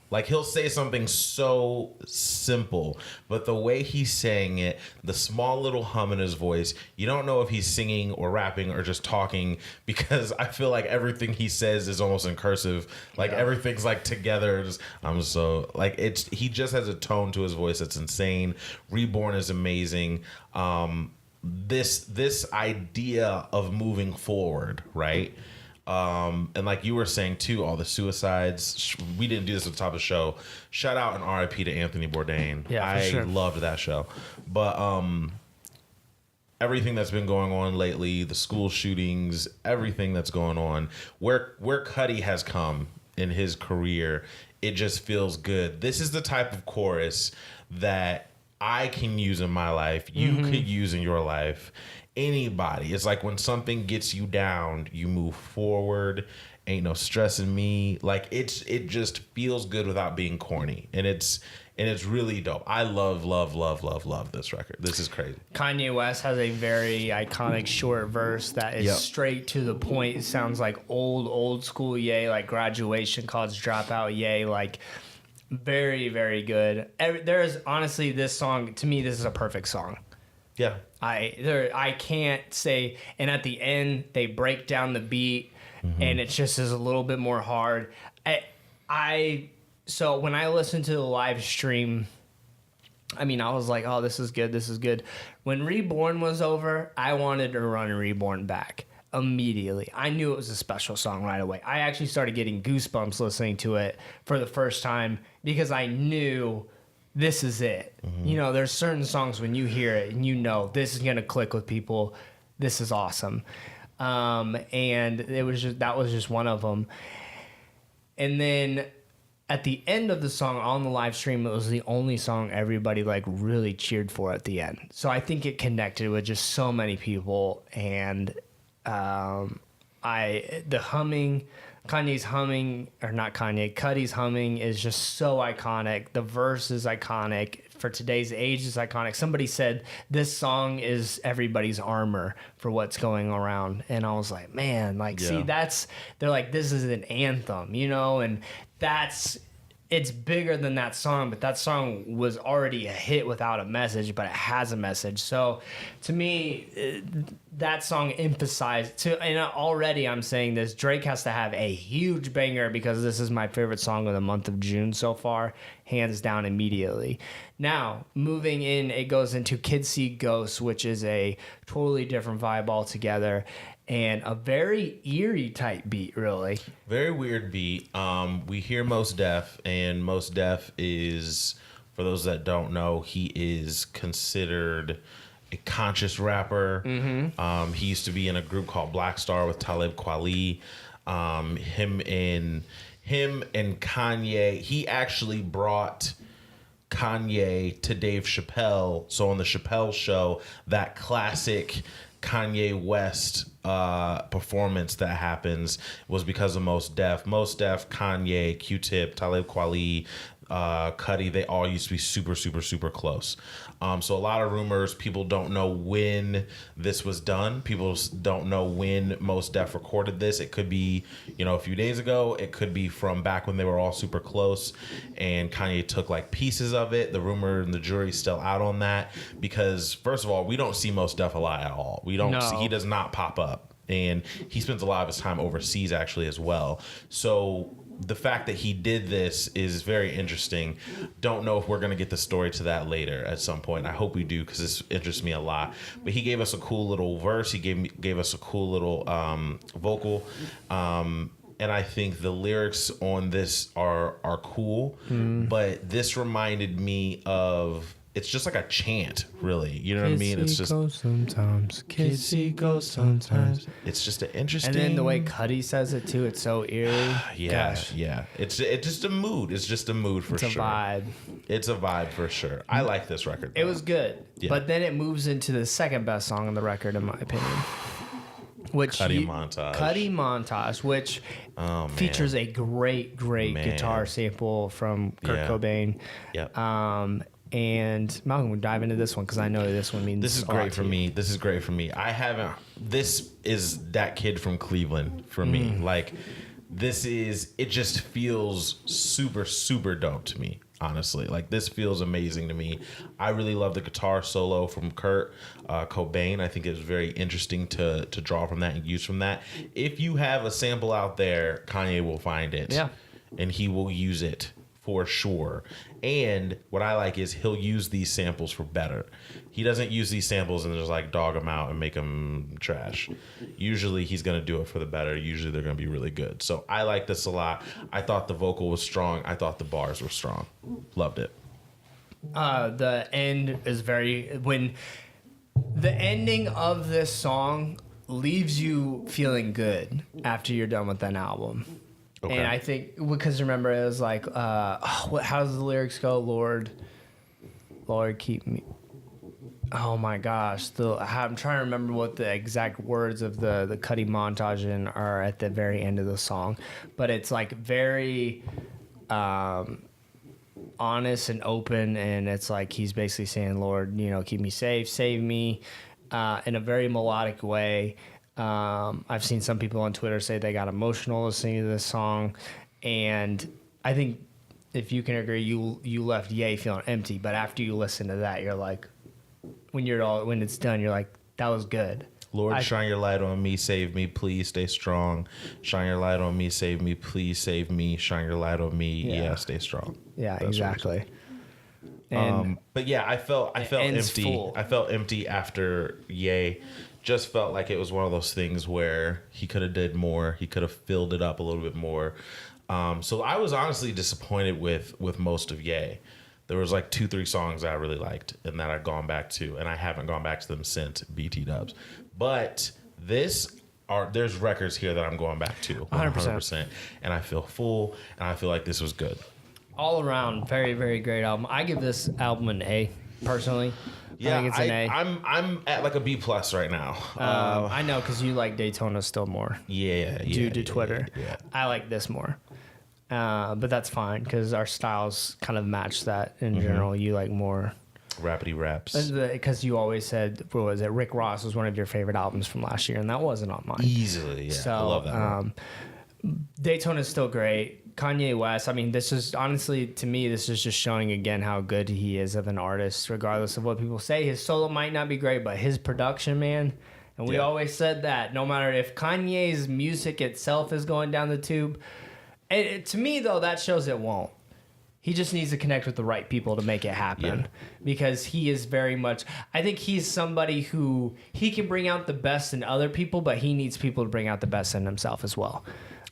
Speaker 1: Like, he'll say something so simple, but the way he's saying it, the small little hum in his voice, you don't know if he's singing or rapping or just talking, because I feel like everything he says is almost in cursive. Like, everything's like together. He just has a tone to his voice that's insane. Reborn is amazing. This idea of moving forward, right? And like you were saying too, all the suicides. We didn't do this at the top of the show. Shout out and RIP to Anthony Bourdain.
Speaker 2: Yeah, for sure.
Speaker 1: I loved that show. But everything that's been going on lately, the school shootings, everything that's going on, where Cudi has come in his career, it just feels good. This is the type of chorus that I can use in my life, you could use in your life. Anybody. It's like when something gets you down, you move forward Ain't No Stressing Me. Like it just feels good without being corny, and it's really dope. I love this record. This is crazy.
Speaker 2: Kanye West has a very iconic short verse that is straight to the point. It sounds like old school Ye, like Graduation, College Dropout Ye, like very, very good. There's honestly, this song, to me, this is a perfect song.
Speaker 1: Yeah.
Speaker 2: I can't say, and at the end, they break down the beat, and it just is a little bit more hard. So when I listened to the live stream, I mean, I was like, oh, this is good. When Reborn was over, I wanted to run Reborn back immediately. I knew it was a special song right away. I actually started getting goosebumps listening to it for the first time because I knew this is it. You know, there's certain songs when you hear it and you know this is going to click with people. This is awesome. And that was just one of them. And then at the end of the song on the live stream, it was the only song everybody like really cheered for at the end. So I think it connected with just so many people. And Kanye's humming, or not Kanye, Cudi's humming is just so iconic. The verse is iconic. For today's age is iconic. Somebody said this song is everybody's armor for what's going around. And I was like, man, like, see, they're like, this is an anthem, you know? And it's bigger than that song, but that song was already a hit without a message, but it has a message. So to me, that song emphasized and already I'm saying this, Drake has to have a huge banger because this is my favorite song of the month of June so far, hands down immediately. Now, moving in, it goes into Kids See Ghosts, which is a totally different vibe altogether. And a very eerie type beat, really.
Speaker 1: Very weird beat. We hear Mos Def, and Mos Def is, for those that don't know, he is considered a conscious rapper. He used to be in a group called Black Star with Talib Kweli. Him and Kanye. He actually brought Kanye to Dave Chappelle. So on the Chappelle show, that classic Kanye West performance that happens was because of Mos Def, Kanye, Q-Tip, Talib Kweli, Cudi. They all used to be super, super, super close. So a lot of rumors. People don't know when this was done. People don't know when Mos Def recorded this. It could be, a few days ago. It could be from back when they were all super close, and Kanye took like pieces of it. The rumor and the jury's still out on that because, first of all, we don't see Mos Def alive at all. We don't. No. He does not pop up, and he spends a lot of his time overseas actually as well. So the fact that he did this is very interesting. Don't know if we're going to get the story to that later at some point. I hope we do because this interests me a lot. But he gave us a cool little verse. He gave us a cool little vocal. And I think the lyrics on this are cool. But this reminded me of... It's just like a chant, really. You know what I mean? It's just
Speaker 2: sometimes. Kissy goes sometimes.
Speaker 1: It's just an interesting.
Speaker 2: And then the way Cudi says it too, it's so eerie.
Speaker 1: Yeah. It's just a mood. It's just a mood for sure.
Speaker 2: It's a vibe.
Speaker 1: It's a vibe for sure. I like this record.
Speaker 2: It was good, but then it moves into the second best song on the record, in my opinion. Cudi Montage, which features a great guitar sample from Kurt Cobain.
Speaker 1: Yep.
Speaker 2: And Malcolm, we'll dive into this one because I know this one means
Speaker 1: this is great for me. This is great for me. This is that kid from Cleveland for me. Like, it just feels super, super dope to me, honestly. Like, this feels amazing to me. I really love the guitar solo from Kurt Cobain. I think it was very interesting to draw from that and use from that. If you have a sample out there, Kanye will find it. Yeah. And he will use it for sure. And what I like is he'll use these samples for better. He doesn't use these samples and just like dog them out and make them trash. Usually he's going to do it for the better. Usually they're going to be really good. So I like this a lot. I thought the vocal was strong. I thought the bars were strong. Loved it.
Speaker 2: The end is when the ending of this song leaves you feeling good after you're done with an album. Okay. And I think, because remember, it was like, how does the lyrics go? Lord, keep me. Oh my gosh, I'm trying to remember what the exact words of the Cudi montage are at the very end of the song, but it's like very honest and open, and it's like he's basically saying, Lord, keep me safe, save me, in a very melodic way. I've seen some people on Twitter say they got emotional listening to this song, and I think if you can agree, you left Ye feeling empty, but after you listen to that, you're like, when it's done, you're like, that was good.
Speaker 1: Lord, shine your light on me, save me, please stay strong. Shine your light on me, save me, please save me. Shine your light on me, yeah stay strong.
Speaker 2: Yeah,
Speaker 1: That's
Speaker 2: exactly. And
Speaker 1: but yeah, I felt empty.
Speaker 2: Full.
Speaker 1: I felt empty after Ye. Just felt like it was one of those things where he could have did more. He could have filled it up a little bit more. So I was honestly disappointed with most of Ye. There was like 2-3 songs that I really liked and that I've gone back to, and I haven't gone back to them since BT Dubs. But there's records here that I'm going back to 100%, and I feel full, and I feel like this was good.
Speaker 2: All around, very, very great album. I give this album an A, personally.
Speaker 1: Yeah,
Speaker 2: I think it's an A.
Speaker 1: I'm at like a B+ right now.
Speaker 2: I know, because you like Daytona still more. Due to Twitter.
Speaker 1: Yeah.
Speaker 2: I like this more. But that's fine, because our styles kind of match that in general. You like more
Speaker 1: Rapidy raps.
Speaker 2: Because you always said, what was it? Rick Ross was one of your favorite albums from last year, and that wasn't on mine.
Speaker 1: Easily, yeah.
Speaker 2: So,
Speaker 1: I love that one.
Speaker 2: Daytona's still great. Kanye West, I mean, this is honestly, to me, this is just showing again how good he is of an artist, regardless of what people say. His solo might not be great, but his production, man. And we always said that no matter if Kanye's music itself is going down the tube, to me, though, that shows it won't. He just needs to connect with the right people to make it happen, because he is very much, I think he's somebody who, he can bring out the best in other people, but he needs people to bring out the best in himself as well.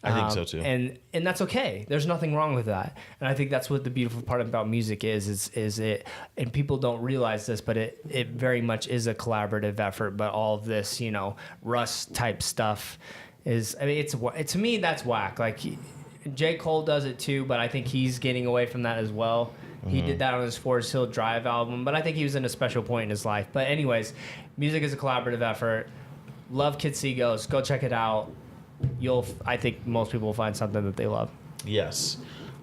Speaker 1: I think so too.
Speaker 2: And that's okay. There's nothing wrong with that. And I think that's what the beautiful part about music is it, and people don't realize this, but it very much is a collaborative effort. But all of this, Russ type stuff is, I mean, to me, that's whack. Like, J. Cole does it too, but I think he's getting away from that as well. He did that on his Forest Hill Drive album, but I think he was in a special point in his life. But anyways, music is a collaborative effort. Love Kid Seagulls. Go check it out. I think most people will find something that they love.
Speaker 1: Yes.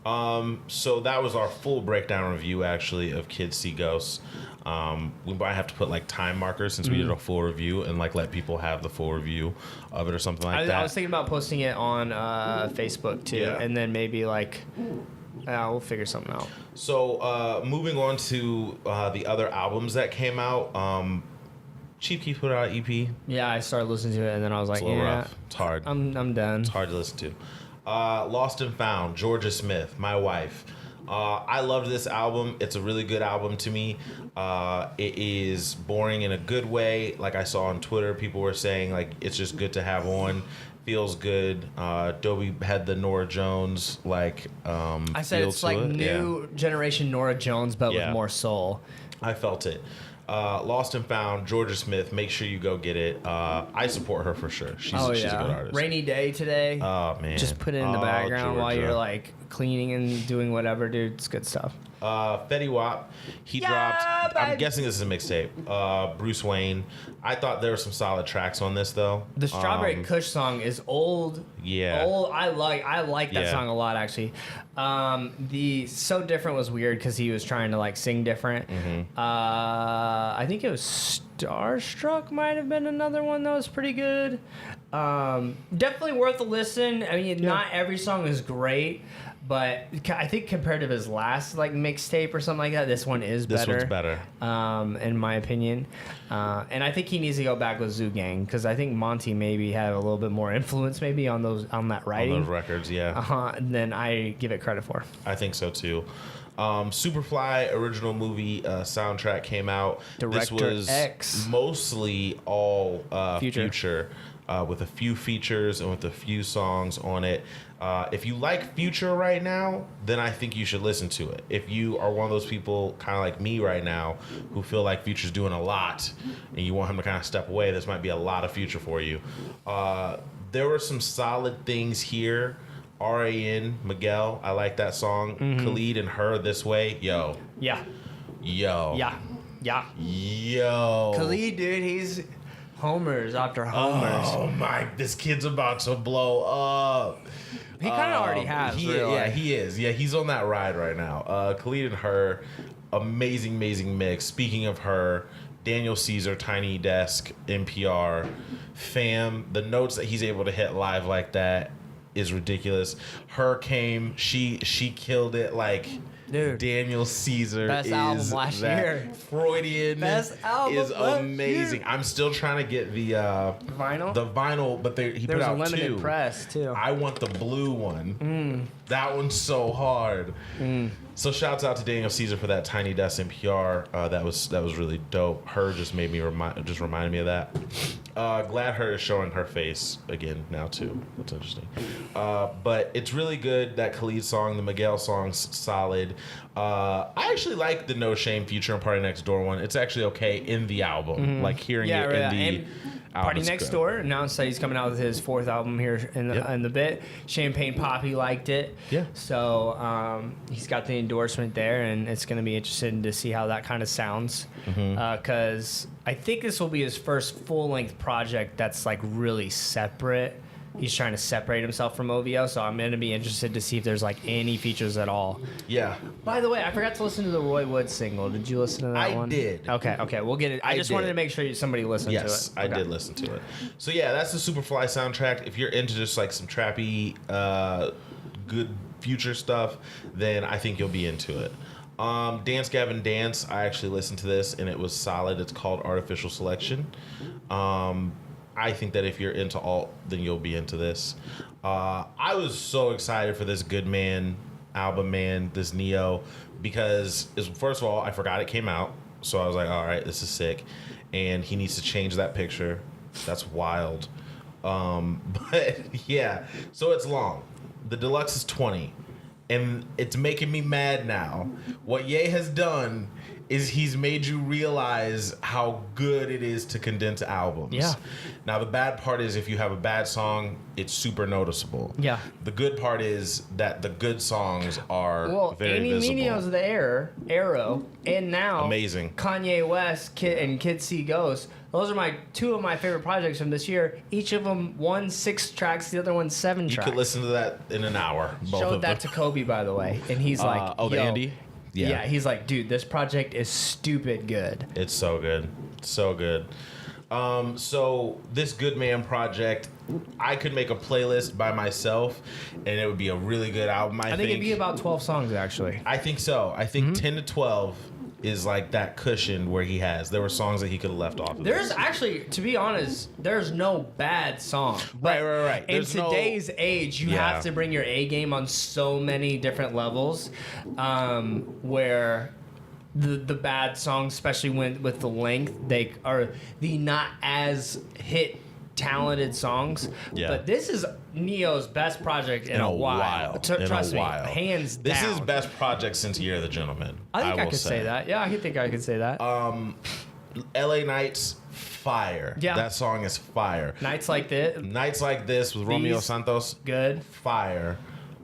Speaker 1: So that was our full breakdown review, actually, of Kids See Ghosts. We might have to put like time markers since we did a full review, and like let people have the full review of it or something like that.
Speaker 2: I was thinking about posting it on Facebook too, and then maybe like we'll figure something out.
Speaker 1: So moving on to the other albums that came out. Chief Keef put out an EP.
Speaker 2: Yeah, I started listening to it, and then I was like,
Speaker 1: rough. It's hard.
Speaker 2: I'm done.
Speaker 1: It's hard to listen to. Lost and Found, Jorja Smith, my wife. I loved this album. It's a really good album to me. It is boring in a good way. Like I saw on Twitter, people were saying like it's just good to have on. Feels good. Dobie had the Norah Jones
Speaker 2: I said it's like new generation Norah Jones, but with more soul.
Speaker 1: I felt it. Lost and Found, Jorja Smith. Make sure you go get it. I support her for sure. She's a good artist.
Speaker 2: Rainy day today.
Speaker 1: Oh man,
Speaker 2: just put it in the background
Speaker 1: Jorja.
Speaker 2: while you're like cleaning and doing whatever, dude. It's good stuff.
Speaker 1: FETTY Wap, he dropped.
Speaker 2: Baby.
Speaker 1: I'm guessing this is a mixtape. Bruce Wayne. I thought there were some solid tracks on this though.
Speaker 2: The Strawberry Kush song is old.
Speaker 1: Yeah.
Speaker 2: Old. I like that song a lot actually. The So Different was weird because he was trying to like sing different. I think it was Starstruck might have been another one that was pretty good. Definitely worth a listen. I mean, not every song is great, but I think compared to his last like mixtape or something like that, this one is better.
Speaker 1: This one's better,
Speaker 2: in my opinion. And I think he needs to go back with Zoo Gang because I think Monty maybe had a little bit more influence maybe on that writing,
Speaker 1: on those records,
Speaker 2: than I give it credit for.
Speaker 1: I think so too. Superfly original movie soundtrack came out.
Speaker 2: Director
Speaker 1: this was
Speaker 2: X.
Speaker 1: Mostly all
Speaker 2: Future.
Speaker 1: With a few features and with a few songs on it. If you like Future right now, then I think you should listen to it. If you are one of those people kind of like me right now who feel like Future's doing a lot and you want him to kind of step away, this might be a lot of Future for you. There were some solid things here. R.A.N. Miguel, I like that song. Khalid and Her This Way. Yo.
Speaker 2: Yeah. Yeah.
Speaker 1: Yo.
Speaker 2: Khalid, dude, he's homers after homers.
Speaker 1: Oh my, this kid's about to blow up.
Speaker 2: He kind of already has. Really.
Speaker 1: Yeah, he is. Yeah, he's on that ride right now. Khalid and her, amazing mix. Speaking of her, Daniel Caesar, Tiny Desk, NPR, fam, the notes that he's able to hit live like that is ridiculous. Her came, she killed it like.
Speaker 2: Dude,
Speaker 1: Daniel Caesar
Speaker 2: best
Speaker 1: is
Speaker 2: album last year.
Speaker 1: Freudian
Speaker 2: Best album
Speaker 1: is
Speaker 2: last
Speaker 1: amazing.
Speaker 2: year.
Speaker 1: I'm still trying to get the
Speaker 2: vinyl.
Speaker 1: The vinyl, but he
Speaker 2: There
Speaker 1: put
Speaker 2: was a
Speaker 1: out
Speaker 2: limited
Speaker 1: 2.
Speaker 2: press too.
Speaker 1: I want the blue one. That one's so hard. So shouts out to Daniel Caesar for that Tiny Desk NPR. That was really dope. Her just made me reminded me of that. Glad her is showing her face again now too. That's interesting. But it's really good. That Khalid song, the Miguel song's solid. I actually like the No Shame feature on Party Next Door one. It's actually okay in the album. Like hearing it in the
Speaker 2: Party Next Door announced that he's coming out with his 4th album here in the bit. Champagne Poppy liked it.
Speaker 1: Yeah.
Speaker 2: So he's got the endorsement there, and it's going to be interesting to see how that kind of sounds. Because I think this will be his first full-length project that's like really separate. He's trying to separate himself from OVO, so I'm going to be interested to see if there's like any features at all.
Speaker 1: Yeah.
Speaker 2: By the way, I forgot to listen to the Roy Wood single. Did you listen to that one?
Speaker 1: I did.
Speaker 2: Okay, we'll get it. I just wanted to make sure somebody listened to it.
Speaker 1: Yes, I did listen to it. So yeah, that's the Superfly soundtrack. If you're into just like some trappy, good future stuff, then I think you'll be into it. Dance Gavin Dance, I actually listened to this and it was solid. It's called Artificial Selection. I think that if you're into alt, then you'll be into this. I was so excited for this Good Man album, man, this NEYO, because first of all, I forgot it came out. So I was like, all right, this is sick. And he needs to change that picture. That's wild. But yeah, so it's long. The deluxe is 20. And it's making me mad now. What Ye has done is he's made you realize how good it is to condense albums.
Speaker 2: Yeah.
Speaker 1: Now, the bad part is if you have a bad song, it's super noticeable.
Speaker 2: Yeah.
Speaker 1: The good part is that the good songs are very visible.
Speaker 2: Minio's the Arrow, and now
Speaker 1: Amazing.
Speaker 2: Kanye West and Kid See Ghost. Those are two of my favorite projects from this year. Each of them, one 6 tracks, the other one 7 tracks.
Speaker 1: You could listen to that in an hour.
Speaker 2: Showed that to Kobe, by the way, and he's like,
Speaker 1: the Andy?
Speaker 2: Yeah, he's like, dude, this project is stupid good.
Speaker 1: It's so good. So good. So this Good Man project, I could make a playlist by myself and it would be a really good album. I think
Speaker 2: it'd be about 12 songs, actually.
Speaker 1: I think so. I think 10 to 12 is like that cushion where there were songs that he could have left off of.
Speaker 2: There's actually, to be honest, there's no bad song.
Speaker 1: Right.
Speaker 2: In today's age, you have to bring your A game on so many different levels, where the bad songs, especially with the length, they are the not as hit talented songs.
Speaker 1: Yeah.
Speaker 2: But this is NEYO's best project in a while. Trust me, hands down.
Speaker 1: This is his best project since Year of the Gentleman.
Speaker 2: I think I could say that. Yeah, I think I could say that.
Speaker 1: LA Nights, fire.
Speaker 2: Yeah.
Speaker 1: That song is fire.
Speaker 2: Nights Like This.
Speaker 1: Nights Like This with Romeo Santos.
Speaker 2: Good.
Speaker 1: Fire.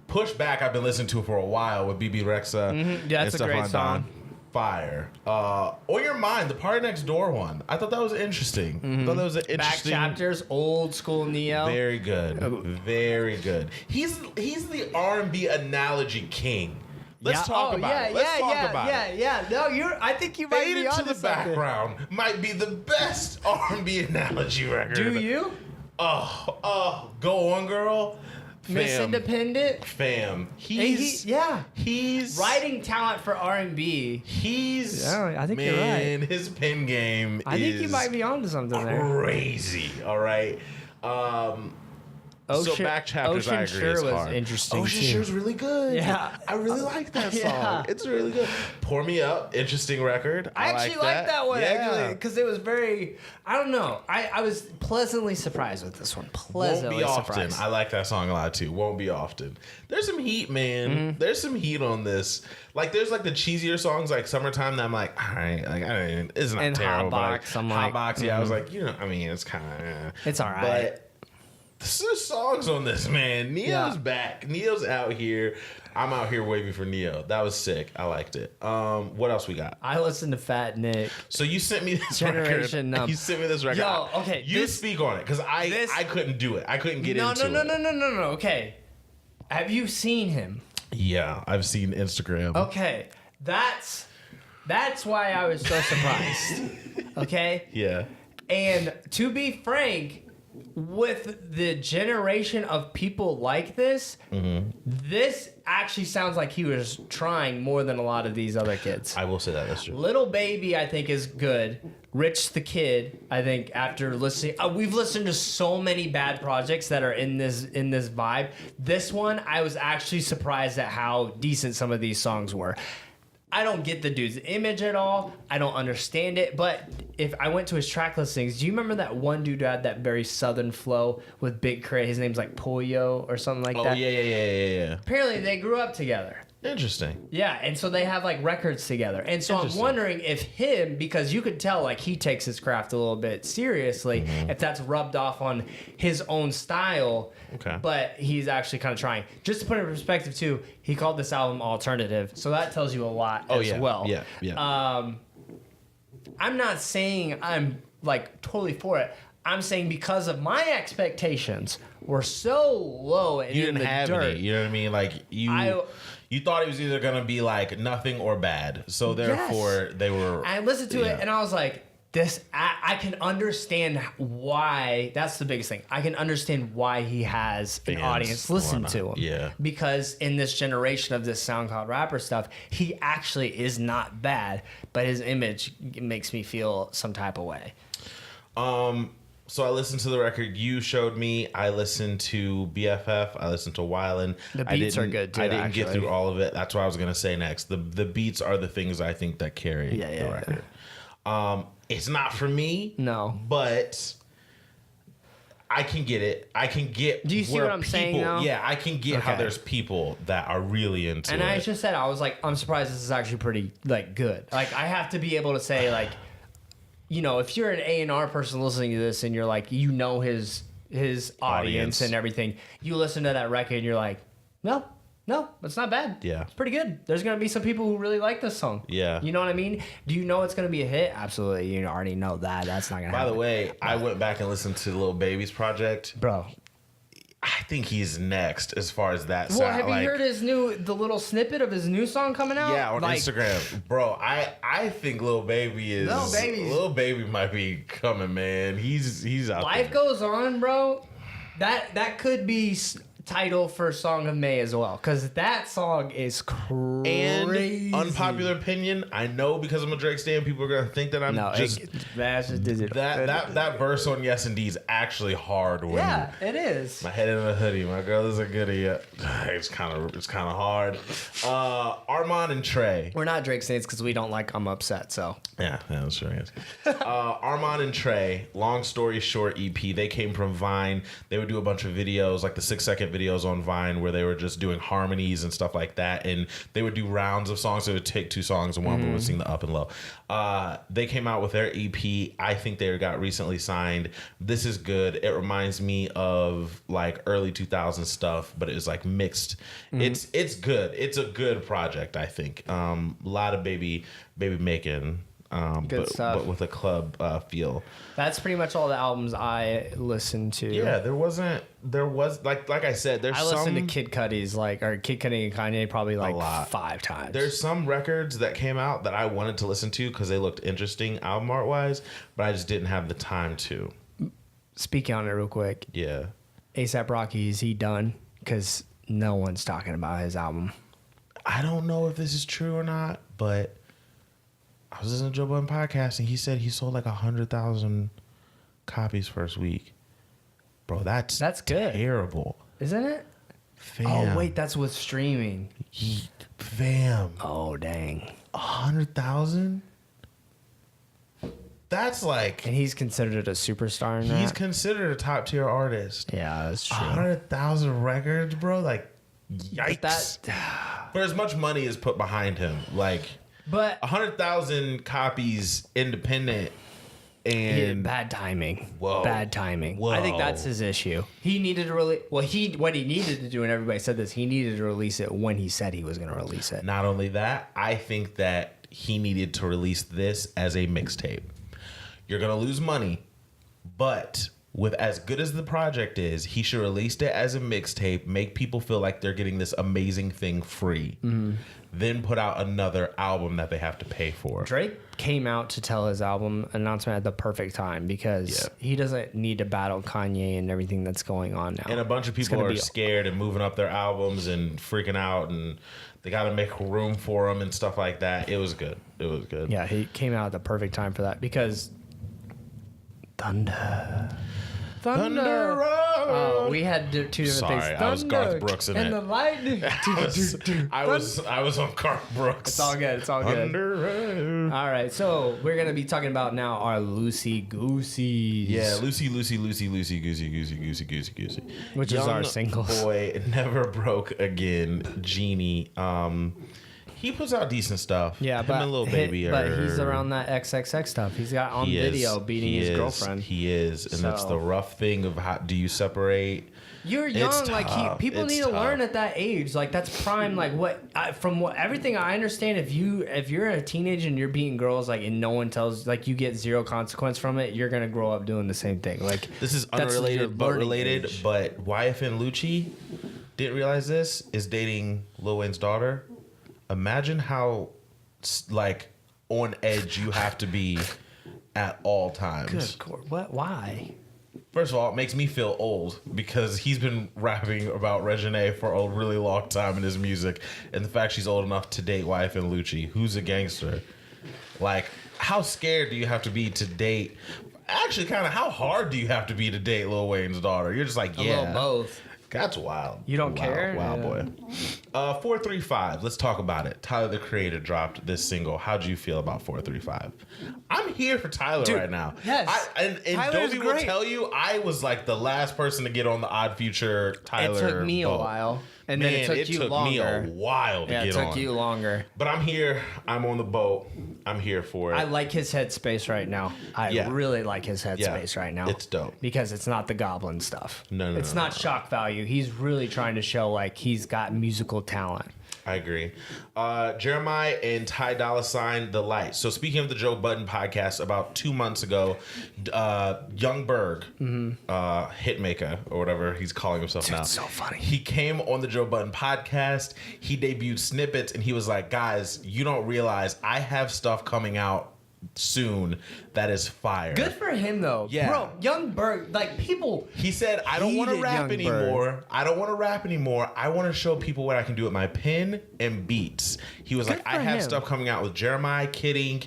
Speaker 1: Pushback, I've been listening to for a while with BB Rexa.
Speaker 2: Yeah, that's a great song.
Speaker 1: Fire. On Your Mind, the Party Next Door one. I thought that was interesting. I thought that was an interesting.
Speaker 2: Back Chapters, old school NEYO.
Speaker 1: Very good. Very good. He's the R&B analogy king. Let's talk about it. Let's talk about it.
Speaker 2: Yeah. No, I think you might
Speaker 1: Fade
Speaker 2: be
Speaker 1: Into
Speaker 2: onto
Speaker 1: the
Speaker 2: something.
Speaker 1: Background might be the best R&B analogy record.
Speaker 2: Do you?
Speaker 1: Oh, go on, girl.
Speaker 2: Miss Independent.
Speaker 1: Fam.
Speaker 2: He's writing talent for R&B. I think you're right.
Speaker 1: His pen game
Speaker 2: I think you might be onto something there.
Speaker 1: Crazy. All right. So Back Chapters, I agree, is hard.
Speaker 2: Was interesting.
Speaker 1: Ocean Sure's really good.
Speaker 2: Yeah.
Speaker 1: I really like that song.
Speaker 2: Yeah.
Speaker 1: It's really good. Pour Me Up, interesting record.
Speaker 2: I actually like that one,
Speaker 1: yeah.
Speaker 2: actually, because it was very, I don't know. I was pleasantly surprised with this one. Pleasantly
Speaker 1: Won't be often.
Speaker 2: surprised.
Speaker 1: I like that song a lot, too. Won't be often. There's some heat, man.
Speaker 2: Mm-hmm.
Speaker 1: There's some heat on this. Like, there's, like, the cheesier songs, like Summertime, that I'm like, all right, like, it's not
Speaker 2: and
Speaker 1: terrible.
Speaker 2: Hotbox, I'm like,
Speaker 1: Hotbox, yeah. I was like, it's kind of,
Speaker 2: It's all right.
Speaker 1: But There's songs on this, man. Neyo's
Speaker 2: Yeah.
Speaker 1: back. Neyo's out here. I'm out here waving for Neyo. That was sick. I liked it. What else we got?
Speaker 2: I listened to Fat Nick.
Speaker 1: So you sent me this
Speaker 2: Generation
Speaker 1: record.
Speaker 2: Numb.
Speaker 1: You sent me this record.
Speaker 2: Yo, okay,
Speaker 1: You
Speaker 2: this-
Speaker 1: speak on it because I couldn't do it. I couldn't get into it.
Speaker 2: No. Okay. Have you seen him?
Speaker 1: Yeah, I've seen Instagram.
Speaker 2: Okay. That's why I was so surprised. Okay?
Speaker 1: Yeah.
Speaker 2: And to be frank, with the generation of people like this, this actually sounds like he was trying more than a lot of these other kids.
Speaker 1: I will say that. That's true.
Speaker 2: Little Baby, I think, is good. Rich the Kid, I think, after listening, we've listened to so many bad projects that are in this vibe. This one, I was actually surprised at how decent some of these songs were. I don't get the dude's image at all. I don't understand it. But if I went to his track listings, do you remember that one dude who had that very southern flow with Big Crit? His name's like Pollo or something like
Speaker 1: Oh
Speaker 2: that.
Speaker 1: yeah.
Speaker 2: Apparently, they grew up together.
Speaker 1: Interesting.
Speaker 2: Yeah, and so they have like records together. And so I'm
Speaker 1: Interesting.
Speaker 2: wondering if him, because you could tell like he takes his craft a little bit seriously, if that's rubbed off on his own style.
Speaker 1: Okay.
Speaker 2: But he's actually kind of trying. Just to put it in perspective too, he called this album alternative. So that tells you a lot as well.
Speaker 1: Yeah.
Speaker 2: I'm not saying I'm like totally for it. I'm saying because of my expectations were so low and
Speaker 1: You
Speaker 2: in
Speaker 1: didn't
Speaker 2: the
Speaker 1: have
Speaker 2: dirt.
Speaker 1: any. You know what I mean? Like you thought it was either gonna be like nothing or bad. So therefore they were.
Speaker 2: I listened to
Speaker 1: yeah.
Speaker 2: it and I was like, I can understand why. That's the biggest thing. I can understand why he has an
Speaker 1: Fans,
Speaker 2: audience listen to him.
Speaker 1: Yeah.
Speaker 2: Because in this generation of this SoundCloud rapper stuff, he actually is not bad, but his image makes me feel some type of way.
Speaker 1: So I listened to the record you showed me. I listened to BFF. I listened to Wildin'.
Speaker 2: The beats are good, too,
Speaker 1: I didn't get
Speaker 2: actually.
Speaker 1: through all of it. That's what I was gonna say next. The beats are the things I think that carry the record. It's not for me.
Speaker 2: No.
Speaker 1: But I can get it. I can get.
Speaker 2: Do you see
Speaker 1: where
Speaker 2: what I'm saying now?
Speaker 1: Yeah, I can get how
Speaker 2: Okay.
Speaker 1: there's people that are really into
Speaker 2: And
Speaker 1: it.
Speaker 2: I just said, I was like, I'm surprised this is actually pretty like good. Like I have to be able to say like, you know, if you're an A&R person listening to this and you're like, you know his audience and everything, you listen to that record and you're like, no, it's not bad.
Speaker 1: Yeah.
Speaker 2: It's pretty good. There's going to be some people who really like this song.
Speaker 1: Yeah.
Speaker 2: You know what I mean? Do you know it's going to be a hit? Absolutely. You already know that. That's not going to
Speaker 1: By
Speaker 2: happen.
Speaker 1: the way, I went back and listened to Lil Baby's project.
Speaker 2: Bro.
Speaker 1: I think he's next as far as that
Speaker 2: Well,
Speaker 1: sound.
Speaker 2: have
Speaker 1: like,
Speaker 2: you heard the little snippet of his new song coming out?
Speaker 1: Yeah, on
Speaker 2: Like,
Speaker 1: Instagram, bro. I think Lil Baby is Lil Baby might be coming, man. He's out
Speaker 2: Life
Speaker 1: there.
Speaker 2: Goes On, bro. That could be title for Song of May as well, because that song is crazy.
Speaker 1: And unpopular opinion, I know because I'm a Drake stan, people are gonna think that I'm that verse on Yes Indeed is actually hard. When
Speaker 2: yeah, it is.
Speaker 1: my head in a hoodie, my girl is a goodie. It's kind of hard. Armand and Trey.
Speaker 2: We're not Drake fans because we don't like I'm Upset. So
Speaker 1: Yeah, that's sure is. Armand and Trey, long story short EP. They came from Vine. They would do a bunch of videos, like the 6-second videos on Vine, where they were just doing harmonies and stuff like that. And they would do rounds of songs. They would take 2 songs and one of them would sing the up and low. They came out with their EP. I think they got recently signed. This is good. It reminds me of like early 2000s stuff, but it was like mixed. It's good. It's a good project, I think. A lot of baby making.
Speaker 2: Good stuff.
Speaker 1: But with a club feel.
Speaker 2: that's pretty much all the albums I listened to.
Speaker 1: Yeah, there was like I said, there's
Speaker 2: I listened to Kid Cudi's Kid Cudi and Kanye probably like
Speaker 1: lot.
Speaker 2: 5 times.
Speaker 1: There's some records that came out that I wanted to listen to because they looked interesting album art wise, but I just didn't have the time to.
Speaker 2: Speaking on it real quick,
Speaker 1: Yeah.
Speaker 2: ASAP Rocky, is he done? Because no one's talking about his album.
Speaker 1: I don't know if this is true or not, but I was listening to Joe Budden podcast and he said he sold like 100,000 copies first week. Bro, that's
Speaker 2: good.
Speaker 1: terrible.
Speaker 2: Isn't it?
Speaker 1: Fam.
Speaker 2: Oh, wait, that's with streaming.
Speaker 1: Fam.
Speaker 2: Oh, dang.
Speaker 1: 100,000? That's like
Speaker 2: And he's considered a superstar in
Speaker 1: he's
Speaker 2: that?
Speaker 1: considered a top tier artist.
Speaker 2: Yeah, that's true.
Speaker 1: 100,000 records, bro. Like, yikes.
Speaker 2: That,
Speaker 1: For as much money is put behind him, like
Speaker 2: but
Speaker 1: 100,000 copies independent And
Speaker 2: bad timing.
Speaker 1: Whoa.
Speaker 2: Bad timing.
Speaker 1: Whoa.
Speaker 2: I think that's his issue. He needed to really what he needed to do, and everybody said this. He needed to release it when he said he was going to release it.
Speaker 1: Not only that, I think that he needed to release this as a mixtape. You're gonna lose money, but with as good as the project is, he should release it as a mixtape, make people feel like they're getting this amazing thing free. Then put out another album that they have to pay for.
Speaker 2: Drake came out to tell his album announcement at the perfect time because he doesn't need to battle Kanye and everything that's going on now.
Speaker 1: And a bunch of people are scared and moving up their albums and freaking out, and they got to make room for them and stuff like that. It was good. It was good.
Speaker 2: Yeah, he came out at the perfect time for that because Thunder. Oh, we had two different things.
Speaker 1: Sorry, I was Garth Brooks in
Speaker 2: and
Speaker 1: it.
Speaker 2: the lightning.
Speaker 1: I was on Garth Brooks.
Speaker 2: It's all good. It's all good.
Speaker 1: Thunder.
Speaker 2: All right, so we're gonna be talking about now our loosey gooseys.
Speaker 1: Yeah, Lucy, goosey.
Speaker 2: Which is our singles.
Speaker 1: Boy never broke again. Genie. He puts out decent stuff.
Speaker 2: Yeah,
Speaker 1: Him
Speaker 2: but
Speaker 1: and Lil Baby
Speaker 2: but he's around that XXX stuff. He's got on video beating his girlfriend.
Speaker 1: He is, and that's
Speaker 2: So-
Speaker 1: the rough thing of how do you separate?
Speaker 2: You're young,
Speaker 1: It's
Speaker 2: like
Speaker 1: tough.
Speaker 2: people
Speaker 1: It's
Speaker 2: need to
Speaker 1: tough.
Speaker 2: learn at that age. Like that's prime. Like from what everything I understand, if you're a teenager and you're beating girls, like and no one tells, like you get zero consequence from it, you're gonna grow up doing the same thing. Like
Speaker 1: This is
Speaker 2: that's your
Speaker 1: unrelated but
Speaker 2: learning
Speaker 1: related.
Speaker 2: age.
Speaker 1: But YFN Lucci didn't realize this is dating Lil Wayne's daughter. Imagine how like on edge you have to be at all times.
Speaker 2: Good. What? Why?
Speaker 1: First of all, it makes me feel old because he's been rapping about Regine for a really long time in his music, and the fact she's old enough to date YFN Lucci, who's a gangster. Like, how scared do you have to be to date? Actually, kind of, how hard do you have to be to date Lil Wayne's daughter? You're just like,
Speaker 2: A
Speaker 1: yeah,
Speaker 2: little both.
Speaker 1: that's wild.
Speaker 2: You don't
Speaker 1: Wild,
Speaker 2: care?
Speaker 1: Wow,
Speaker 2: Yeah.
Speaker 1: boy. 435. Let's talk about it. Tyler, the Creator, dropped this single. How do you feel about 435? I'm here for Tyler right now.
Speaker 2: yes.
Speaker 1: And
Speaker 2: Tyler's
Speaker 1: Dobie will
Speaker 2: great.
Speaker 1: tell you, I was like the last person to get on the Odd Future Tyler.
Speaker 2: It took me a
Speaker 1: boat.
Speaker 2: while, and
Speaker 1: Man,
Speaker 2: then it took you
Speaker 1: me
Speaker 2: longer.
Speaker 1: a while to
Speaker 2: Yeah, it
Speaker 1: get
Speaker 2: took
Speaker 1: on.
Speaker 2: you longer.
Speaker 1: But I'm here. I'm on the boat. I'm here for it.
Speaker 2: I like his headspace right now. I
Speaker 1: Yeah.
Speaker 2: really like his headspace right now.
Speaker 1: It's dope.
Speaker 2: Because it's not the goblin stuff.
Speaker 1: No,
Speaker 2: it's
Speaker 1: no,
Speaker 2: not shock value. He's really trying to show like he's got musical talent.
Speaker 1: I agree. Jeremih and Dolla $ign, The Light. So speaking of the Joe Budden podcast, about 2 months ago, Young Berg, hitmaker or whatever he's calling himself now.
Speaker 2: It's so funny.
Speaker 1: He came on the Joe Budden podcast. He debuted snippets and he was like, guys, you don't realize I have stuff coming out soon that is fire.
Speaker 2: Good for him though.
Speaker 1: Yeah.
Speaker 2: Bro, Young Berg, like people.
Speaker 1: He said, I don't want to
Speaker 2: hated
Speaker 1: rap
Speaker 2: Young Berg.
Speaker 1: anymore. I don't want to rap anymore. I want to show people what I can do with my pen and beats. He was
Speaker 2: Good
Speaker 1: like, I
Speaker 2: for
Speaker 1: have
Speaker 2: him.
Speaker 1: stuff coming out with Jeremih, Kidding,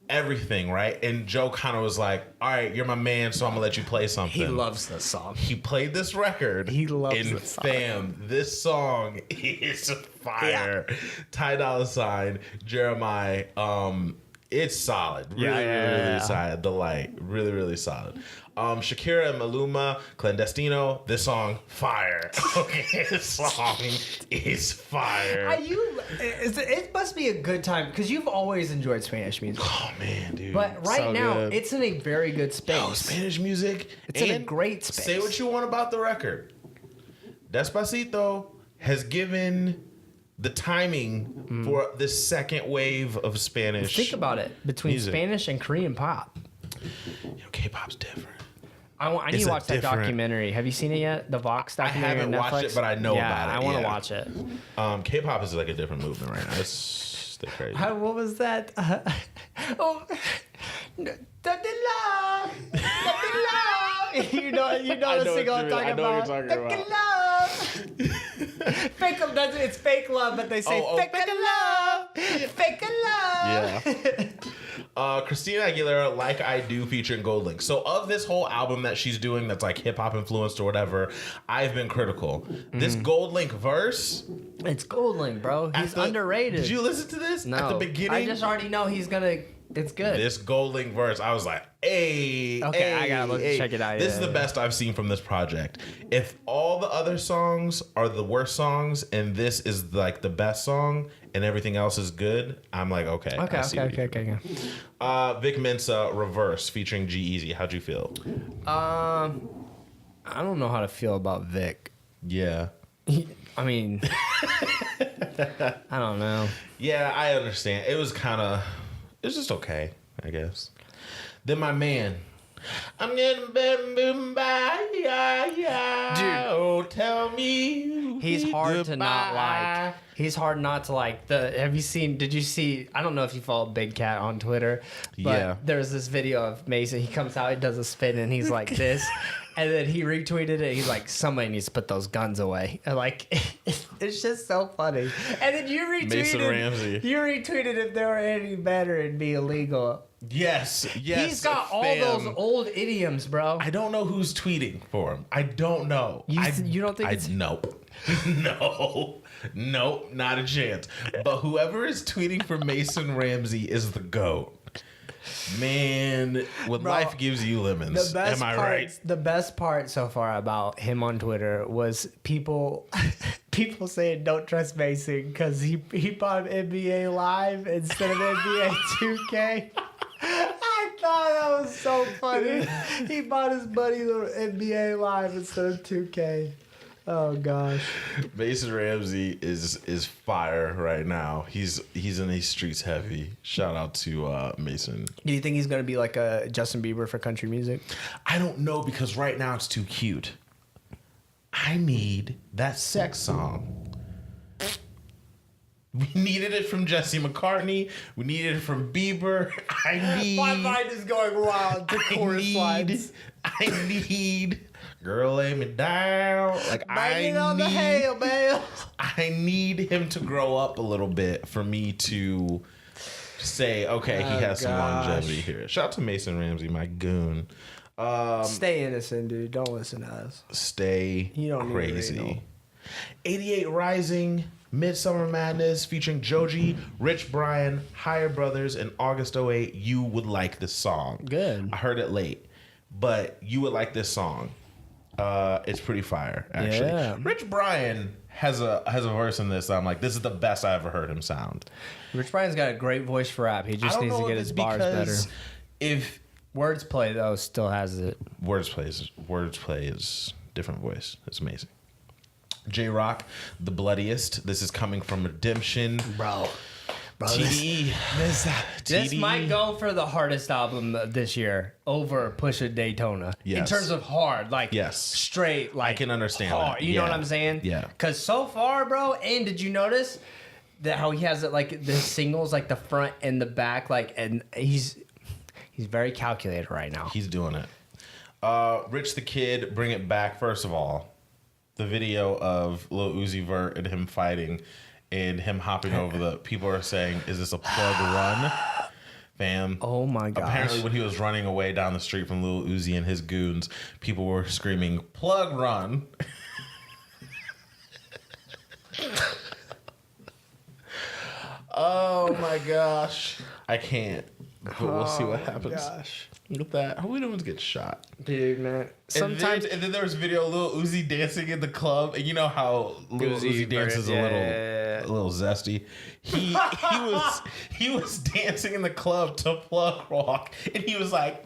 Speaker 1: everything, right? And Joe kind of was like, all right, you're my man, so I'm going to let you play something.
Speaker 2: He loves this song.
Speaker 1: He played this record.
Speaker 2: He loves
Speaker 1: and
Speaker 2: this song.
Speaker 1: fam, this song is fire. Dolla $ign, Jeremih, it's solid. Really, really solid. The Light. Really, really solid. Shakira and Maluma, Clandestino. This song, fire. Okay, this song is fire.
Speaker 2: It must be a good time because you've always enjoyed Spanish music.
Speaker 1: Oh, man, dude.
Speaker 2: But right
Speaker 1: So
Speaker 2: now,
Speaker 1: good.
Speaker 2: it's in a very good space.
Speaker 1: Oh, Spanish music.
Speaker 2: It's in a
Speaker 1: And
Speaker 2: great space.
Speaker 1: Say what you want about the record. Despacito has given the timing for the second wave of Spanish.
Speaker 2: Think about it. Between
Speaker 1: music.
Speaker 2: Spanish and Korean pop.
Speaker 1: K-pop's different.
Speaker 2: I need
Speaker 1: It's
Speaker 2: to
Speaker 1: a
Speaker 2: watch that
Speaker 1: different-
Speaker 2: documentary. Have you seen it yet? The Vox
Speaker 1: I
Speaker 2: documentary
Speaker 1: haven't
Speaker 2: on
Speaker 1: watched
Speaker 2: Netflix?
Speaker 1: it, but I know about it.
Speaker 2: I want to
Speaker 1: Yeah.
Speaker 2: watch it.
Speaker 1: K-pop is like a different movement right now. It's they're crazy.
Speaker 2: What was that? Oh, da-da-la, da-da-la. You know
Speaker 1: I
Speaker 2: the
Speaker 1: know
Speaker 2: single
Speaker 1: what
Speaker 2: I'm
Speaker 1: you mean. I
Speaker 2: talking
Speaker 1: know what
Speaker 2: about.
Speaker 1: you're talking about.
Speaker 2: Da-da-la. Fake love. It's fake love, but they say fake love. Fake love.
Speaker 1: Yeah. Christina Aguilera, Like I Do, featuring Gold Link. So of this whole album that she's doing that's like hip-hop influenced or whatever, I've been critical. This Gold Link verse...
Speaker 2: It's Gold Link, bro. He's underrated.
Speaker 1: Did you listen to this?
Speaker 2: No.
Speaker 1: At the beginning?
Speaker 2: I just already know he's gonna It's good.
Speaker 1: This Gold Link verse, I was like, hey.
Speaker 2: Okay, I gotta check it out.
Speaker 1: This is the best I've seen from this project. If all the other songs are the worst songs and this is like the best song and everything else is good, I'm like, okay.
Speaker 2: Okay.
Speaker 1: Vic Mensa, Reverse, featuring G-Eazy. How'd you feel?
Speaker 2: I don't know how to feel about Vic.
Speaker 1: Yeah.
Speaker 2: I mean, I don't know.
Speaker 1: Yeah, I understand. It was just okay, I guess. Then my man, I'm getting better by,
Speaker 2: Dude,
Speaker 1: oh, tell me.
Speaker 2: He's hard to not like. He's hard not to like. Did you see, I don't know if you follow Big Cat on Twitter, but
Speaker 1: Yeah.
Speaker 2: there's this video of Mason. He comes out, he does a spin, and he's like this. And then he retweeted it. He's like, somebody needs to put those guns away. And like, it's just so funny. And then you retweeted.
Speaker 1: Mason Ramsey.
Speaker 2: You retweeted if they were any better, it'd be illegal.
Speaker 1: Yes.
Speaker 2: He's got all those old idioms, bro.
Speaker 1: I don't know who's tweeting for him. I don't know.
Speaker 2: You don't think it's...
Speaker 1: Nope. Nope, not a chance. But whoever is tweeting for Mason Ramsey is the GOAT. Man, when
Speaker 2: Bro,
Speaker 1: life gives you lemons, am I right?
Speaker 2: The best part so far about him on Twitter was people saying don't trust Mason because he bought NBA Live instead of NBA 2K. I thought that was so funny. He bought his buddy the NBA Live instead of 2K. Oh gosh.
Speaker 1: Mason Ramsey is fire right now. He's in these streets heavy. Shout out to Mason.
Speaker 2: Do you think he's gonna be like a Justin Bieber for country music?
Speaker 1: I don't know because right now it's too cute. I need that sex song. We needed it from Jesse McCartney. We needed it from Bieber.
Speaker 2: My mind is going wild to chorus lines.
Speaker 1: I need girl lay me down. Like I need him to grow up a little bit for me to say, okay, he has some longevity here. Shout out to Mason Ramsey, my goon.
Speaker 2: Stay innocent, dude. Don't listen to us.
Speaker 1: Stay
Speaker 2: You don't
Speaker 1: crazy.
Speaker 2: need
Speaker 1: 88 Rising, Midsummer Madness featuring Joji, Rich Brian, Higher Brothers, and August 08. You would like this song.
Speaker 2: Good.
Speaker 1: I heard it late, but you would like this song. It's pretty fire, actually.
Speaker 2: Yeah.
Speaker 1: Rich Brian has a verse in this. I'm like, this is the best I ever heard him sound.
Speaker 2: Rich Brian's got a great voice for rap. He just needs to get his bars better.
Speaker 1: If
Speaker 2: Wordplay though still has it.
Speaker 1: Wordplay is different voice. It's amazing. J Rock, The Bloodiest. This is coming from Redemption.
Speaker 2: Bro,
Speaker 1: TDE.
Speaker 2: this might go for the hardest album this year over Pusha Daytona.
Speaker 1: Yes.
Speaker 2: In terms of hard, like
Speaker 1: Yes.
Speaker 2: straight, like
Speaker 1: I can understand
Speaker 2: hard.
Speaker 1: that.
Speaker 2: You know
Speaker 1: Yeah.
Speaker 2: what I'm saying?
Speaker 1: Yeah.
Speaker 2: Because so far, bro, and did you notice that how he has it like the singles, like the front and the back, like, and he's very calculated right now.
Speaker 1: He's doing it. Rich the Kid, Bring It Back. First of all, the video of Lil Uzi Vert and him fighting and him hopping over the... People are saying, is this a plug run? Fam.
Speaker 2: Oh my gosh.
Speaker 1: Apparently when he was running away down the street from Lil Uzi and his goons, people were screaming, plug run. Oh my gosh. I can't. But we'll see what happens.
Speaker 2: Gosh.
Speaker 1: Look at that. Who knows gets shot?
Speaker 2: Dude, man. Sometimes
Speaker 1: And then there was a video of Lil Uzi dancing in the club, and you know how Lil Uzi dances a little zesty. He was dancing in the club to Plug Rock, and he was like,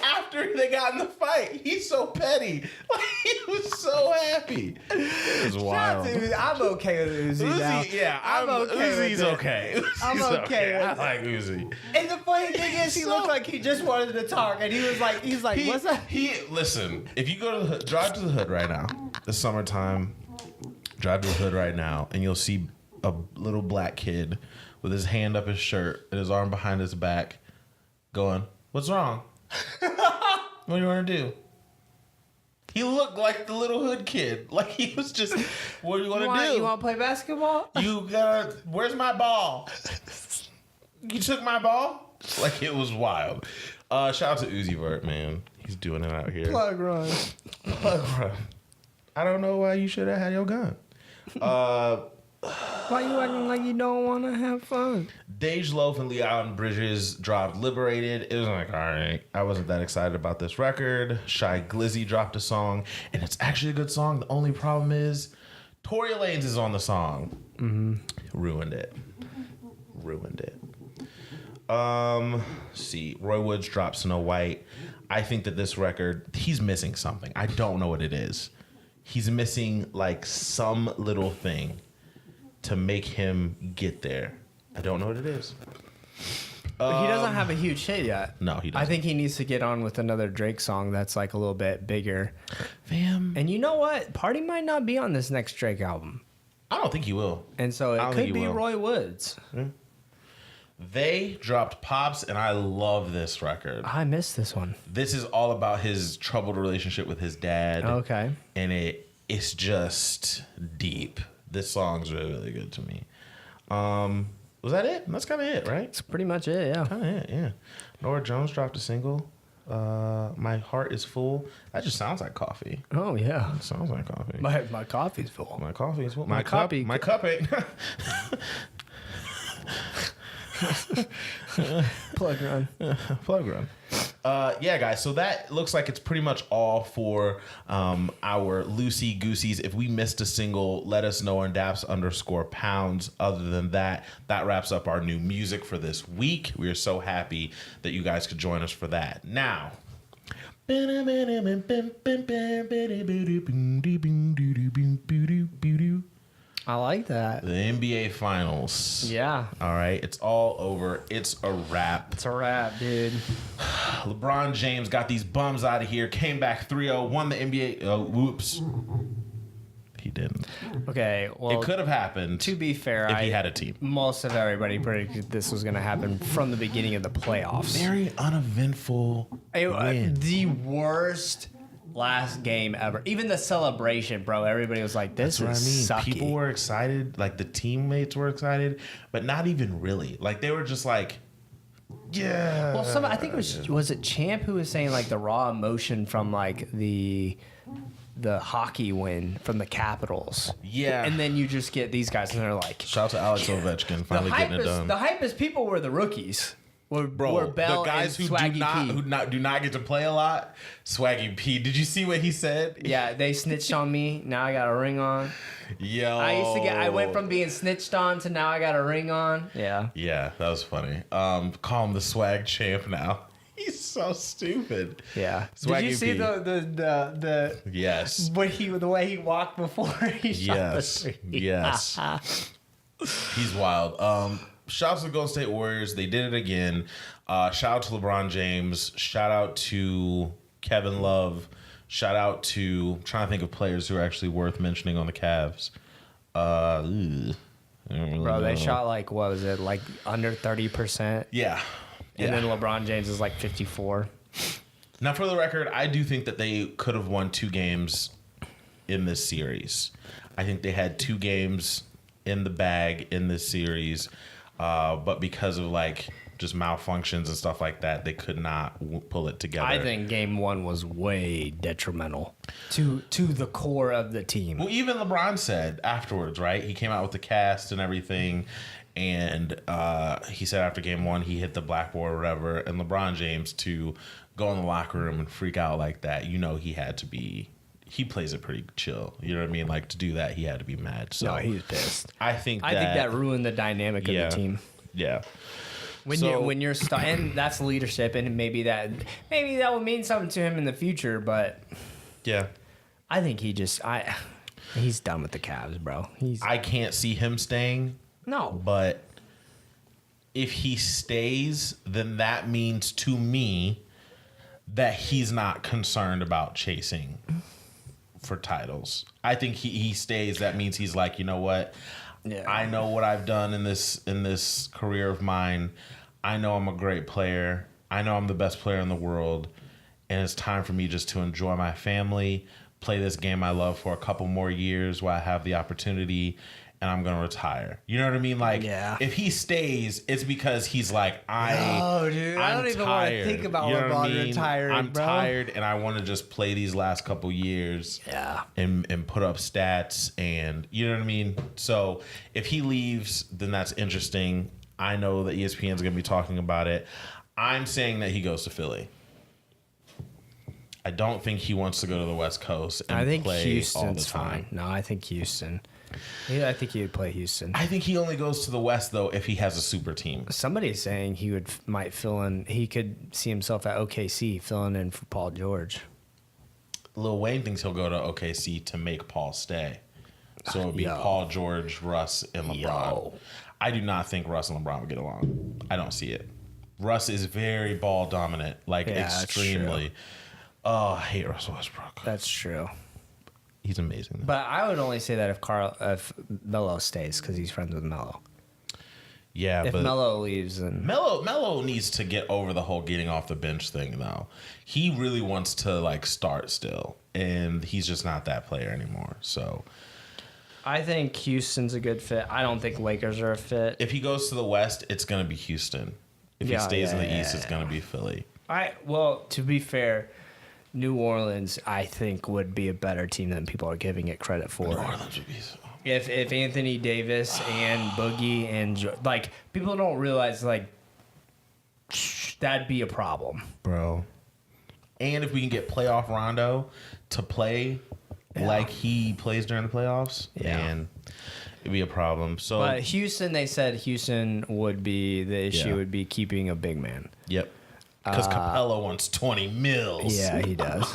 Speaker 1: after they got in the fight, he's so petty. Like, he was so happy. It was wild.
Speaker 2: I'm okay with Uzi now.
Speaker 1: Yeah,
Speaker 2: I'm okay with
Speaker 1: Uzi's
Speaker 2: it.
Speaker 1: okay.
Speaker 2: I'm
Speaker 1: Uzi's
Speaker 2: okay with
Speaker 1: I
Speaker 2: it.
Speaker 1: like Uzi.
Speaker 2: And the funny thing is, he looked like he just wanted to talk, and he's like, what's up?
Speaker 1: Listen, if you go to the hood, drive to the hood right now, the summertime, drive to the hood right now, and you'll see a little black kid with his hand up his shirt and his arm behind his back going, what's wrong? What do you want to do? He looked like the little hood kid. Like he was just, what do you want to do?
Speaker 2: You want to play basketball?
Speaker 1: Where's my ball? You took my ball? Like it was wild. Shout out to Uzi Vert, man. He's doing it out here.
Speaker 2: Plug run.
Speaker 1: Plug run. I don't know why you should have had your gun.
Speaker 2: Why you acting like you don't want to have fun?
Speaker 1: Dej Loaf and Leon Bridges dropped Liberated. It was like, all right, I wasn't that excited about this record. Shy Glizzy dropped a song, and it's actually a good song. The only problem is Tory Lanez is on the song. Ruined it. See, Roy Woods dropped Snow White. I think that this record, he's missing something. I don't know what it is. He's missing like some little thing to make him get there. I don't know what it is.
Speaker 2: But he doesn't have a huge hit yet.
Speaker 1: No, he doesn't.
Speaker 2: I think he needs to get on with another Drake song that's like a little bit bigger.
Speaker 1: Fam.
Speaker 2: And you know what? Party might not be on this next Drake album.
Speaker 1: I don't think he will.
Speaker 2: And so it could be Roy Woods.
Speaker 1: They dropped Pops, and I love this record.
Speaker 2: I missed this one.
Speaker 1: This is all about his troubled relationship with his dad.
Speaker 2: Okay.
Speaker 1: And it's just deep. This song's really, really good to me. Was that it? That's kind of it, right?
Speaker 2: That's pretty much it, yeah.
Speaker 1: Kind of it, yeah. Nora Jones dropped a single. My Heart Is Full. That just sounds like coffee.
Speaker 2: Oh, yeah.
Speaker 1: It sounds like coffee.
Speaker 2: My coffee's full.
Speaker 1: My coffee is full.
Speaker 2: My cup
Speaker 1: ain't.
Speaker 2: Plug run.
Speaker 1: Plug run. Yeah, guys. So that looks like it's pretty much all for our loosey gooseys. If we missed a single, let us know on Daps_pounds. Other than that, that wraps up our new music for this week. We are so happy that you guys could join us for that. Now.
Speaker 2: I like that.
Speaker 1: The NBA Finals.
Speaker 2: Yeah.
Speaker 1: All right. It's all over. It's a wrap.
Speaker 2: It's a wrap, dude.
Speaker 1: LeBron James got these bums out of here, came back 3-0, won the NBA. Whoops. He didn't.
Speaker 2: Okay, well,
Speaker 1: It could have happened.
Speaker 2: to be fair,
Speaker 1: if he had a team.
Speaker 2: Most of everybody predicted this was going to happen from the beginning of the playoffs.
Speaker 1: Very uneventful win.
Speaker 2: The worst last game ever. Even the celebration, bro. Everybody was like, "This
Speaker 1: That's
Speaker 2: is
Speaker 1: what I mean.
Speaker 2: sucky."
Speaker 1: People were excited, like the teammates were excited, but not even really. Like they were just like, yeah.
Speaker 2: Well, I think it was it Champ who was saying like the raw emotion from like the hockey win from the Capitals.
Speaker 1: Yeah.
Speaker 2: And then you just get these guys and they're like,
Speaker 1: Shout out to Alex Ovechkin finally getting it done.
Speaker 2: The hypest people were the rookies. Were Bell
Speaker 1: the guys
Speaker 2: and
Speaker 1: who
Speaker 2: Swaggy P.
Speaker 1: do not get to play a lot. Swaggy P. Did you see what he said?
Speaker 2: Yeah, they snitched on me. Now I got a ring on.
Speaker 1: Yo.
Speaker 2: I went from being snitched on to now I got a ring on. Yeah.
Speaker 1: Yeah, that was funny. Call him the swag champ now. He's so stupid.
Speaker 2: Yeah.
Speaker 1: Swaggy
Speaker 2: Did you see
Speaker 1: P.
Speaker 2: the
Speaker 1: Yes.
Speaker 2: the way he walked before he shot the three?
Speaker 1: Yes. He's wild. Shout out to the Golden State Warriors. They did it again. Shout out to LeBron James. Shout out to Kevin Love. Shout out to, I'm trying to think of players who are actually worth mentioning on the Cavs. I don't really
Speaker 2: Bro, they
Speaker 1: know.
Speaker 2: shot like, what was it, like under 30%?
Speaker 1: Yeah.
Speaker 2: And then LeBron James is like 54.
Speaker 1: Now, for the record, I do think that they could have won 2 games in this series. I think they had 2 games in the bag in this series, but because of like just malfunctions and stuff like that, they could not pull it together.
Speaker 2: I think game 1 was way detrimental to the core of the team.
Speaker 1: Well, even LeBron said afterwards, right? He came out with the cast and everything, and he said after game 1 he hit the blackboard or whatever. And LeBron James to go in the locker room and freak out like that, you know, he had to be. He plays it pretty chill. You know what I mean? Like to do that, he had to be mad. So
Speaker 2: No, he was pissed.
Speaker 1: I think
Speaker 2: that ruined the dynamic of the team.
Speaker 1: Yeah.
Speaker 2: When you're and that's leadership, and maybe that will mean something to him in the future. But
Speaker 1: Yeah.
Speaker 2: I think he's done with the Cavs, bro.
Speaker 1: I can't see him staying.
Speaker 2: No.
Speaker 1: But if he stays, then that means to me that he's not concerned about chasing for titles. I think he stays. That means he's like, you know what?
Speaker 2: Yeah.
Speaker 1: I know what I've done in this career of mine. I know I'm a great player. I know I'm the best player in the world. And it's time for me just to enjoy my family, play this game I love for a couple more years while I have the opportunity. and I'm gonna retire. You know what I mean? Like, if he stays, it's because he's like,
Speaker 2: dude, I don't even want to think about LeBron retiring.
Speaker 1: I'm tired, and I want to just play these last couple years, and put up stats, and you know what I mean. So if he leaves, then that's interesting. I know that ESPN's gonna be talking about it. I'm saying that he goes to Philly. I don't think he wants to go to the West Coast and play
Speaker 2: Houston's
Speaker 1: all the time.
Speaker 2: Fine. No, I think Houston. Yeah, I think he would play Houston.
Speaker 1: I think he only goes to the West though if he has a super team.
Speaker 2: Somebody's saying he might fill in. He could see himself at OKC filling in for Paul George.
Speaker 1: Lil Wayne thinks he'll go to OKC to make Paul stay. So it'll be Paul George, Russ, and LeBron. I do not think Russ and LeBron would get along. I don't see it. Russ is very ball dominant, like extremely. Oh, I hate Russell Westbrook.
Speaker 2: That's true.
Speaker 1: He's amazing, though.
Speaker 2: But I would only say that if Melo stays because he's friends with Melo.
Speaker 1: Yeah,
Speaker 2: if Melo leaves, then
Speaker 1: Melo needs to get over the whole getting off the bench thing. Though he really wants to like start still, and he's just not that player anymore. So
Speaker 2: I think Houston's a good fit. I don't think Lakers are a fit.
Speaker 1: If he goes to the West, it's going to be Houston. If he stays in the East, it's going to be Philly.
Speaker 2: Well, to be fair, New Orleans, I think, would be a better team than people are giving it credit for.
Speaker 1: New Orleans would be so...
Speaker 2: If Anthony Davis and Boogie and like people don't realize like that'd be a problem,
Speaker 1: bro. And if we can get playoff Rondo to play like he plays during the playoffs, man, it'd be a problem. So,
Speaker 2: but Houston, they said Houston would be the issue would be keeping a big man.
Speaker 1: Yep. Because Capella wants 20 mils.
Speaker 2: Yeah, he does.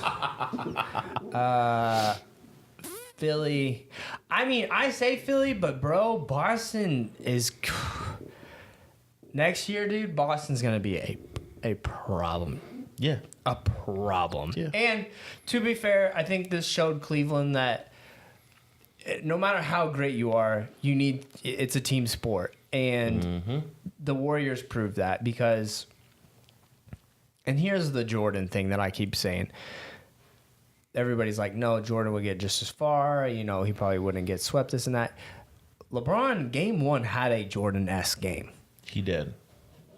Speaker 2: Philly. I mean, I say Philly, but bro, Boston is next year, dude. Boston's gonna be a problem.
Speaker 1: Yeah,
Speaker 2: a problem.
Speaker 1: Yeah.
Speaker 2: And to be fair, I think this showed Cleveland that no matter how great you are, it's a team sport, and the Warriors proved that because. And here's the Jordan thing that I keep saying. Everybody's like, no, Jordan would get just as far. You know, he probably wouldn't get swept, this and that. LeBron, game one, had a Jordan-esque game.
Speaker 1: He did.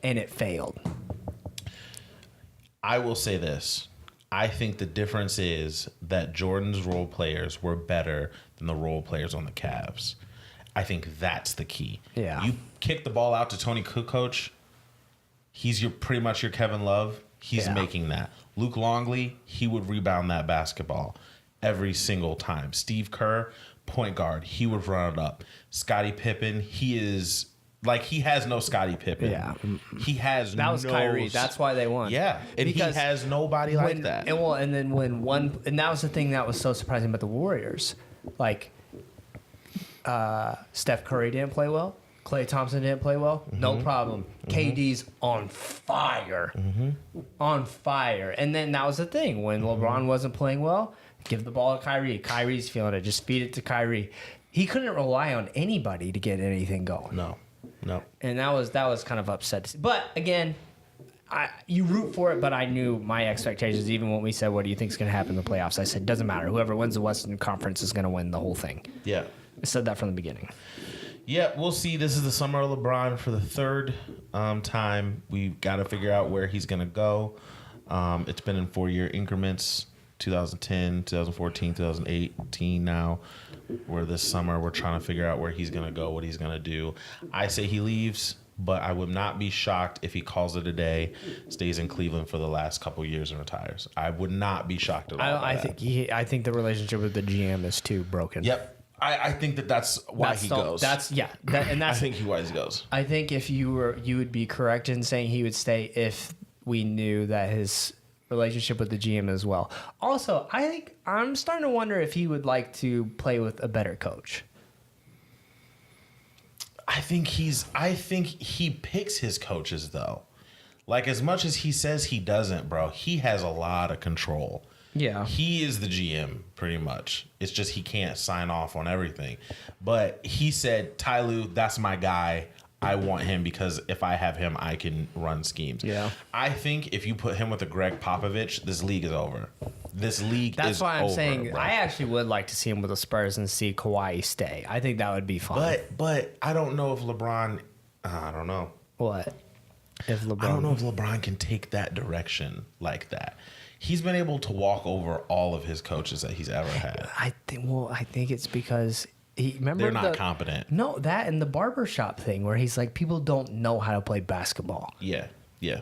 Speaker 2: And it failed.
Speaker 1: I will say this. I think the difference is that Jordan's role players were better than the role players on the Cavs. I think that's the key.
Speaker 2: Yeah.
Speaker 1: You kick the ball out to Tony Kukoc, he's pretty much your Kevin Love. He's making that. Luke Longley, he would rebound that basketball every single time. Steve Kerr, point guard, he would run it up. Scottie Pippen, he has no Scottie Pippen.
Speaker 2: Yeah.
Speaker 1: He has
Speaker 2: that was Kyrie. That's why they won.
Speaker 1: Yeah. And because he has nobody like that.
Speaker 2: And then and that was the thing that was so surprising about the Warriors. Like, Steph Curry didn't play well. Klay Thompson didn't play well. No problem. KD's on fire. On fire. And then that was the thing. When LeBron wasn't playing well, give the ball to Kyrie. Kyrie's feeling it. Just feed it to Kyrie. He couldn't rely on anybody to get anything going.
Speaker 1: No.
Speaker 2: And that was kind of upset. But again, you root for it, but I knew my expectations. Even when we said, what do you think is going to happen in the playoffs? I said, doesn't matter. Whoever wins the Western Conference is going to win the whole thing.
Speaker 1: Yeah.
Speaker 2: I said that from the beginning.
Speaker 1: Yeah, we'll see. This is the summer of LeBron for the third time. We've got to figure out where he's going to go. It's been in 4-year increments, 2010, 2014, 2018 now. Where this summer we're trying to figure out where he's going to go, what he's going to do. I say he leaves, but I would not be shocked if he calls it a day, stays in Cleveland for the last couple years and retires. I would not be shocked at all.
Speaker 2: I think the relationship with the GM is too broken.
Speaker 1: Yep. I think that's why he goes.
Speaker 2: I think
Speaker 1: why he goes.
Speaker 2: I think if you would be correct in saying he would stay if we knew that his relationship with the GM as well. Also, I think I'm starting to wonder if he would like to play with a better coach.
Speaker 1: I think he picks his coaches though. Like as much as he says he doesn't, bro, he has a lot of control.
Speaker 2: Yeah.
Speaker 1: He is the GM, pretty much. It's just he can't sign off on everything. But he said, Ty Lue, that's my guy. I want him because if I have him, I can run schemes.
Speaker 2: Yeah.
Speaker 1: I think if you put him with a Greg Popovich, this league is over. This league
Speaker 2: That's
Speaker 1: is
Speaker 2: why I'm
Speaker 1: over,
Speaker 2: saying
Speaker 1: bro.
Speaker 2: I actually would like to see him with the Spurs and see Kawhi stay. I think that would be fun.
Speaker 1: But I don't know if LeBron. I don't know.
Speaker 2: What? If LeBron,
Speaker 1: I don't know if LeBron can take that direction like that. He's been able to walk over all of his coaches that he's ever had.
Speaker 2: I think it's because remember
Speaker 1: They're not competent.
Speaker 2: No, that and the barbershop thing where he's like, people don't know how to play basketball.
Speaker 1: Yeah.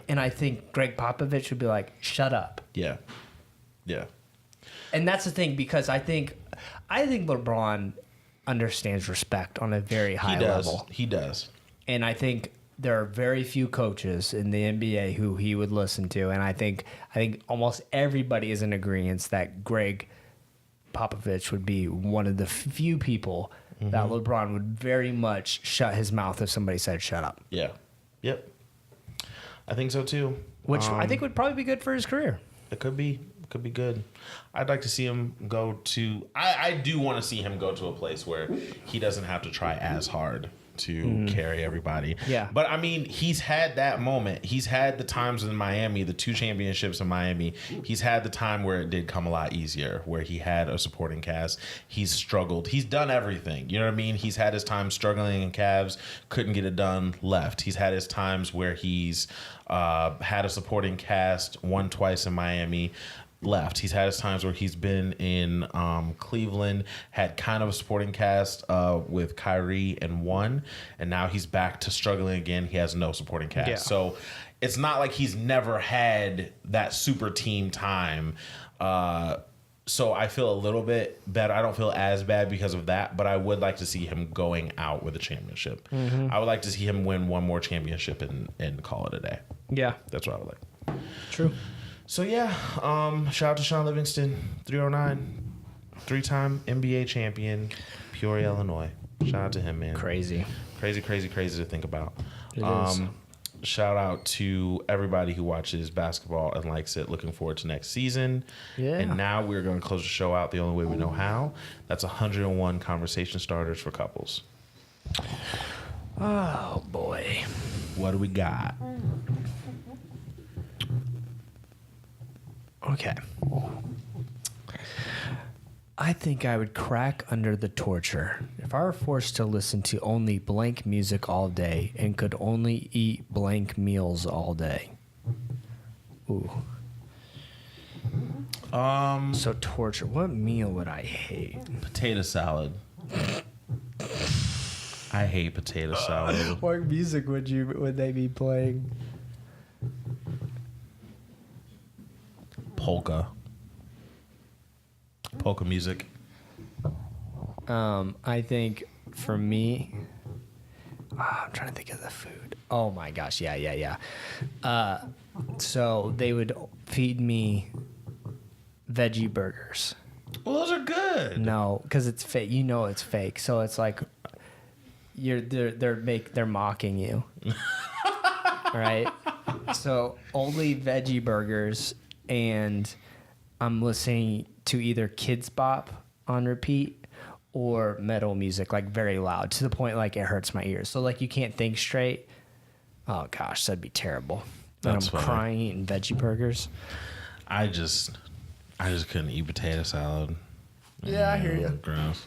Speaker 2: And I think Greg Popovich would be like, shut up.
Speaker 1: Yeah.
Speaker 2: And that's the thing, because I think LeBron understands respect on a very high level.
Speaker 1: He does.
Speaker 2: And I think there are very few coaches in the NBA who he would listen to, and I think almost everybody is in agreement that Greg Popovich would be one of the few people that LeBron would very much shut his mouth if somebody said shut up.
Speaker 1: Yeah. Yep. I think so too.
Speaker 2: Which I think would probably be good for his career.
Speaker 1: It could be good. I'd like to see him go to. I do want to see him go to a place where he doesn't have to try as hard to carry everybody.
Speaker 2: Yeah.
Speaker 1: But I mean, he's had that moment. He's had the times in Miami, the 2 championships in Miami. He's had the time where it did come a lot easier, where he had a supporting cast. He's struggled. He's done everything. You know what I mean? He's had his time struggling in Cavs, couldn't get it done, left. He's had his times where he's had a supporting cast, won twice in Miami, left. He's had his times where he's been in Cleveland, had kind of a supporting cast with Kyrie and won, and now he's back to struggling again. He has no supporting cast.
Speaker 2: Yeah.
Speaker 1: So it's not like he's never had that super team time. So I feel a little bit better. I don't feel as bad because of that, but I would like to see him going out with a championship. I would like to see him win one more championship and call it a day.
Speaker 2: Yeah.
Speaker 1: That's what I would like.
Speaker 2: True.
Speaker 1: So yeah, shout out to Sean Livingston, 309, 3-time NBA champion, Peoria, Illinois. Shout out to him, man.
Speaker 2: Crazy
Speaker 1: Crazy to think about.
Speaker 2: It is.
Speaker 1: Shout out to everybody who watches basketball and likes it. Looking forward to next season.
Speaker 2: Yeah.
Speaker 1: And now we're going to close the show out the only way we know how. That's 101 conversation starters for couples.
Speaker 2: Oh boy.
Speaker 1: What do we got?
Speaker 2: Okay. I think I would crack under the torture if I were forced to listen to only blank music all day and could only eat blank meals all day. Ooh. So torture. What meal would I hate?
Speaker 1: Potato salad. I hate potato salad.
Speaker 2: What music would they be playing?
Speaker 1: Polka music.
Speaker 2: I think for me, I'm trying to think of the food. Oh my gosh, yeah. So they would feed me veggie burgers.
Speaker 1: Well, those are good.
Speaker 2: No, because it's fake. You know it's fake. So it's like they're mocking you, right? So only veggie burgers, and I'm listening to either Kids Bop on repeat or metal music, like very loud to the point like it hurts my ears. So like you can't think straight. Oh gosh, that'd be terrible. And
Speaker 1: That's
Speaker 2: I'm
Speaker 1: funny.
Speaker 2: crying eating veggie burgers.
Speaker 1: I just couldn't eat potato salad.
Speaker 2: Yeah, I hear you.
Speaker 1: Gross.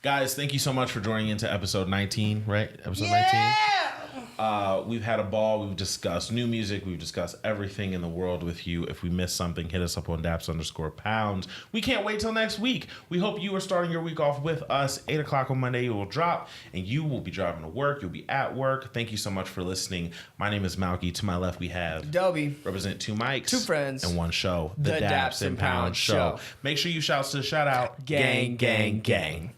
Speaker 1: Guys, thank you so much for joining into episode 19, right? Episode 19. We've had a ball. We've discussed new music. We've discussed everything in the world with you. If we missed something, hit us up on Daps_pounds. We can't wait till next week. We hope you are starting your week off with us. 8 o'clock on Monday, it will drop, and you will be driving to work. You'll be at work. Thank you so much for listening. My name is Malky. To my left, we have
Speaker 2: Dobie.
Speaker 1: represent 2 mics,
Speaker 2: 2 friends,
Speaker 1: and 1 show.
Speaker 2: The Daps and Pounds Show.
Speaker 1: Make sure you shout to the shout out.
Speaker 2: Gang, gang, gang.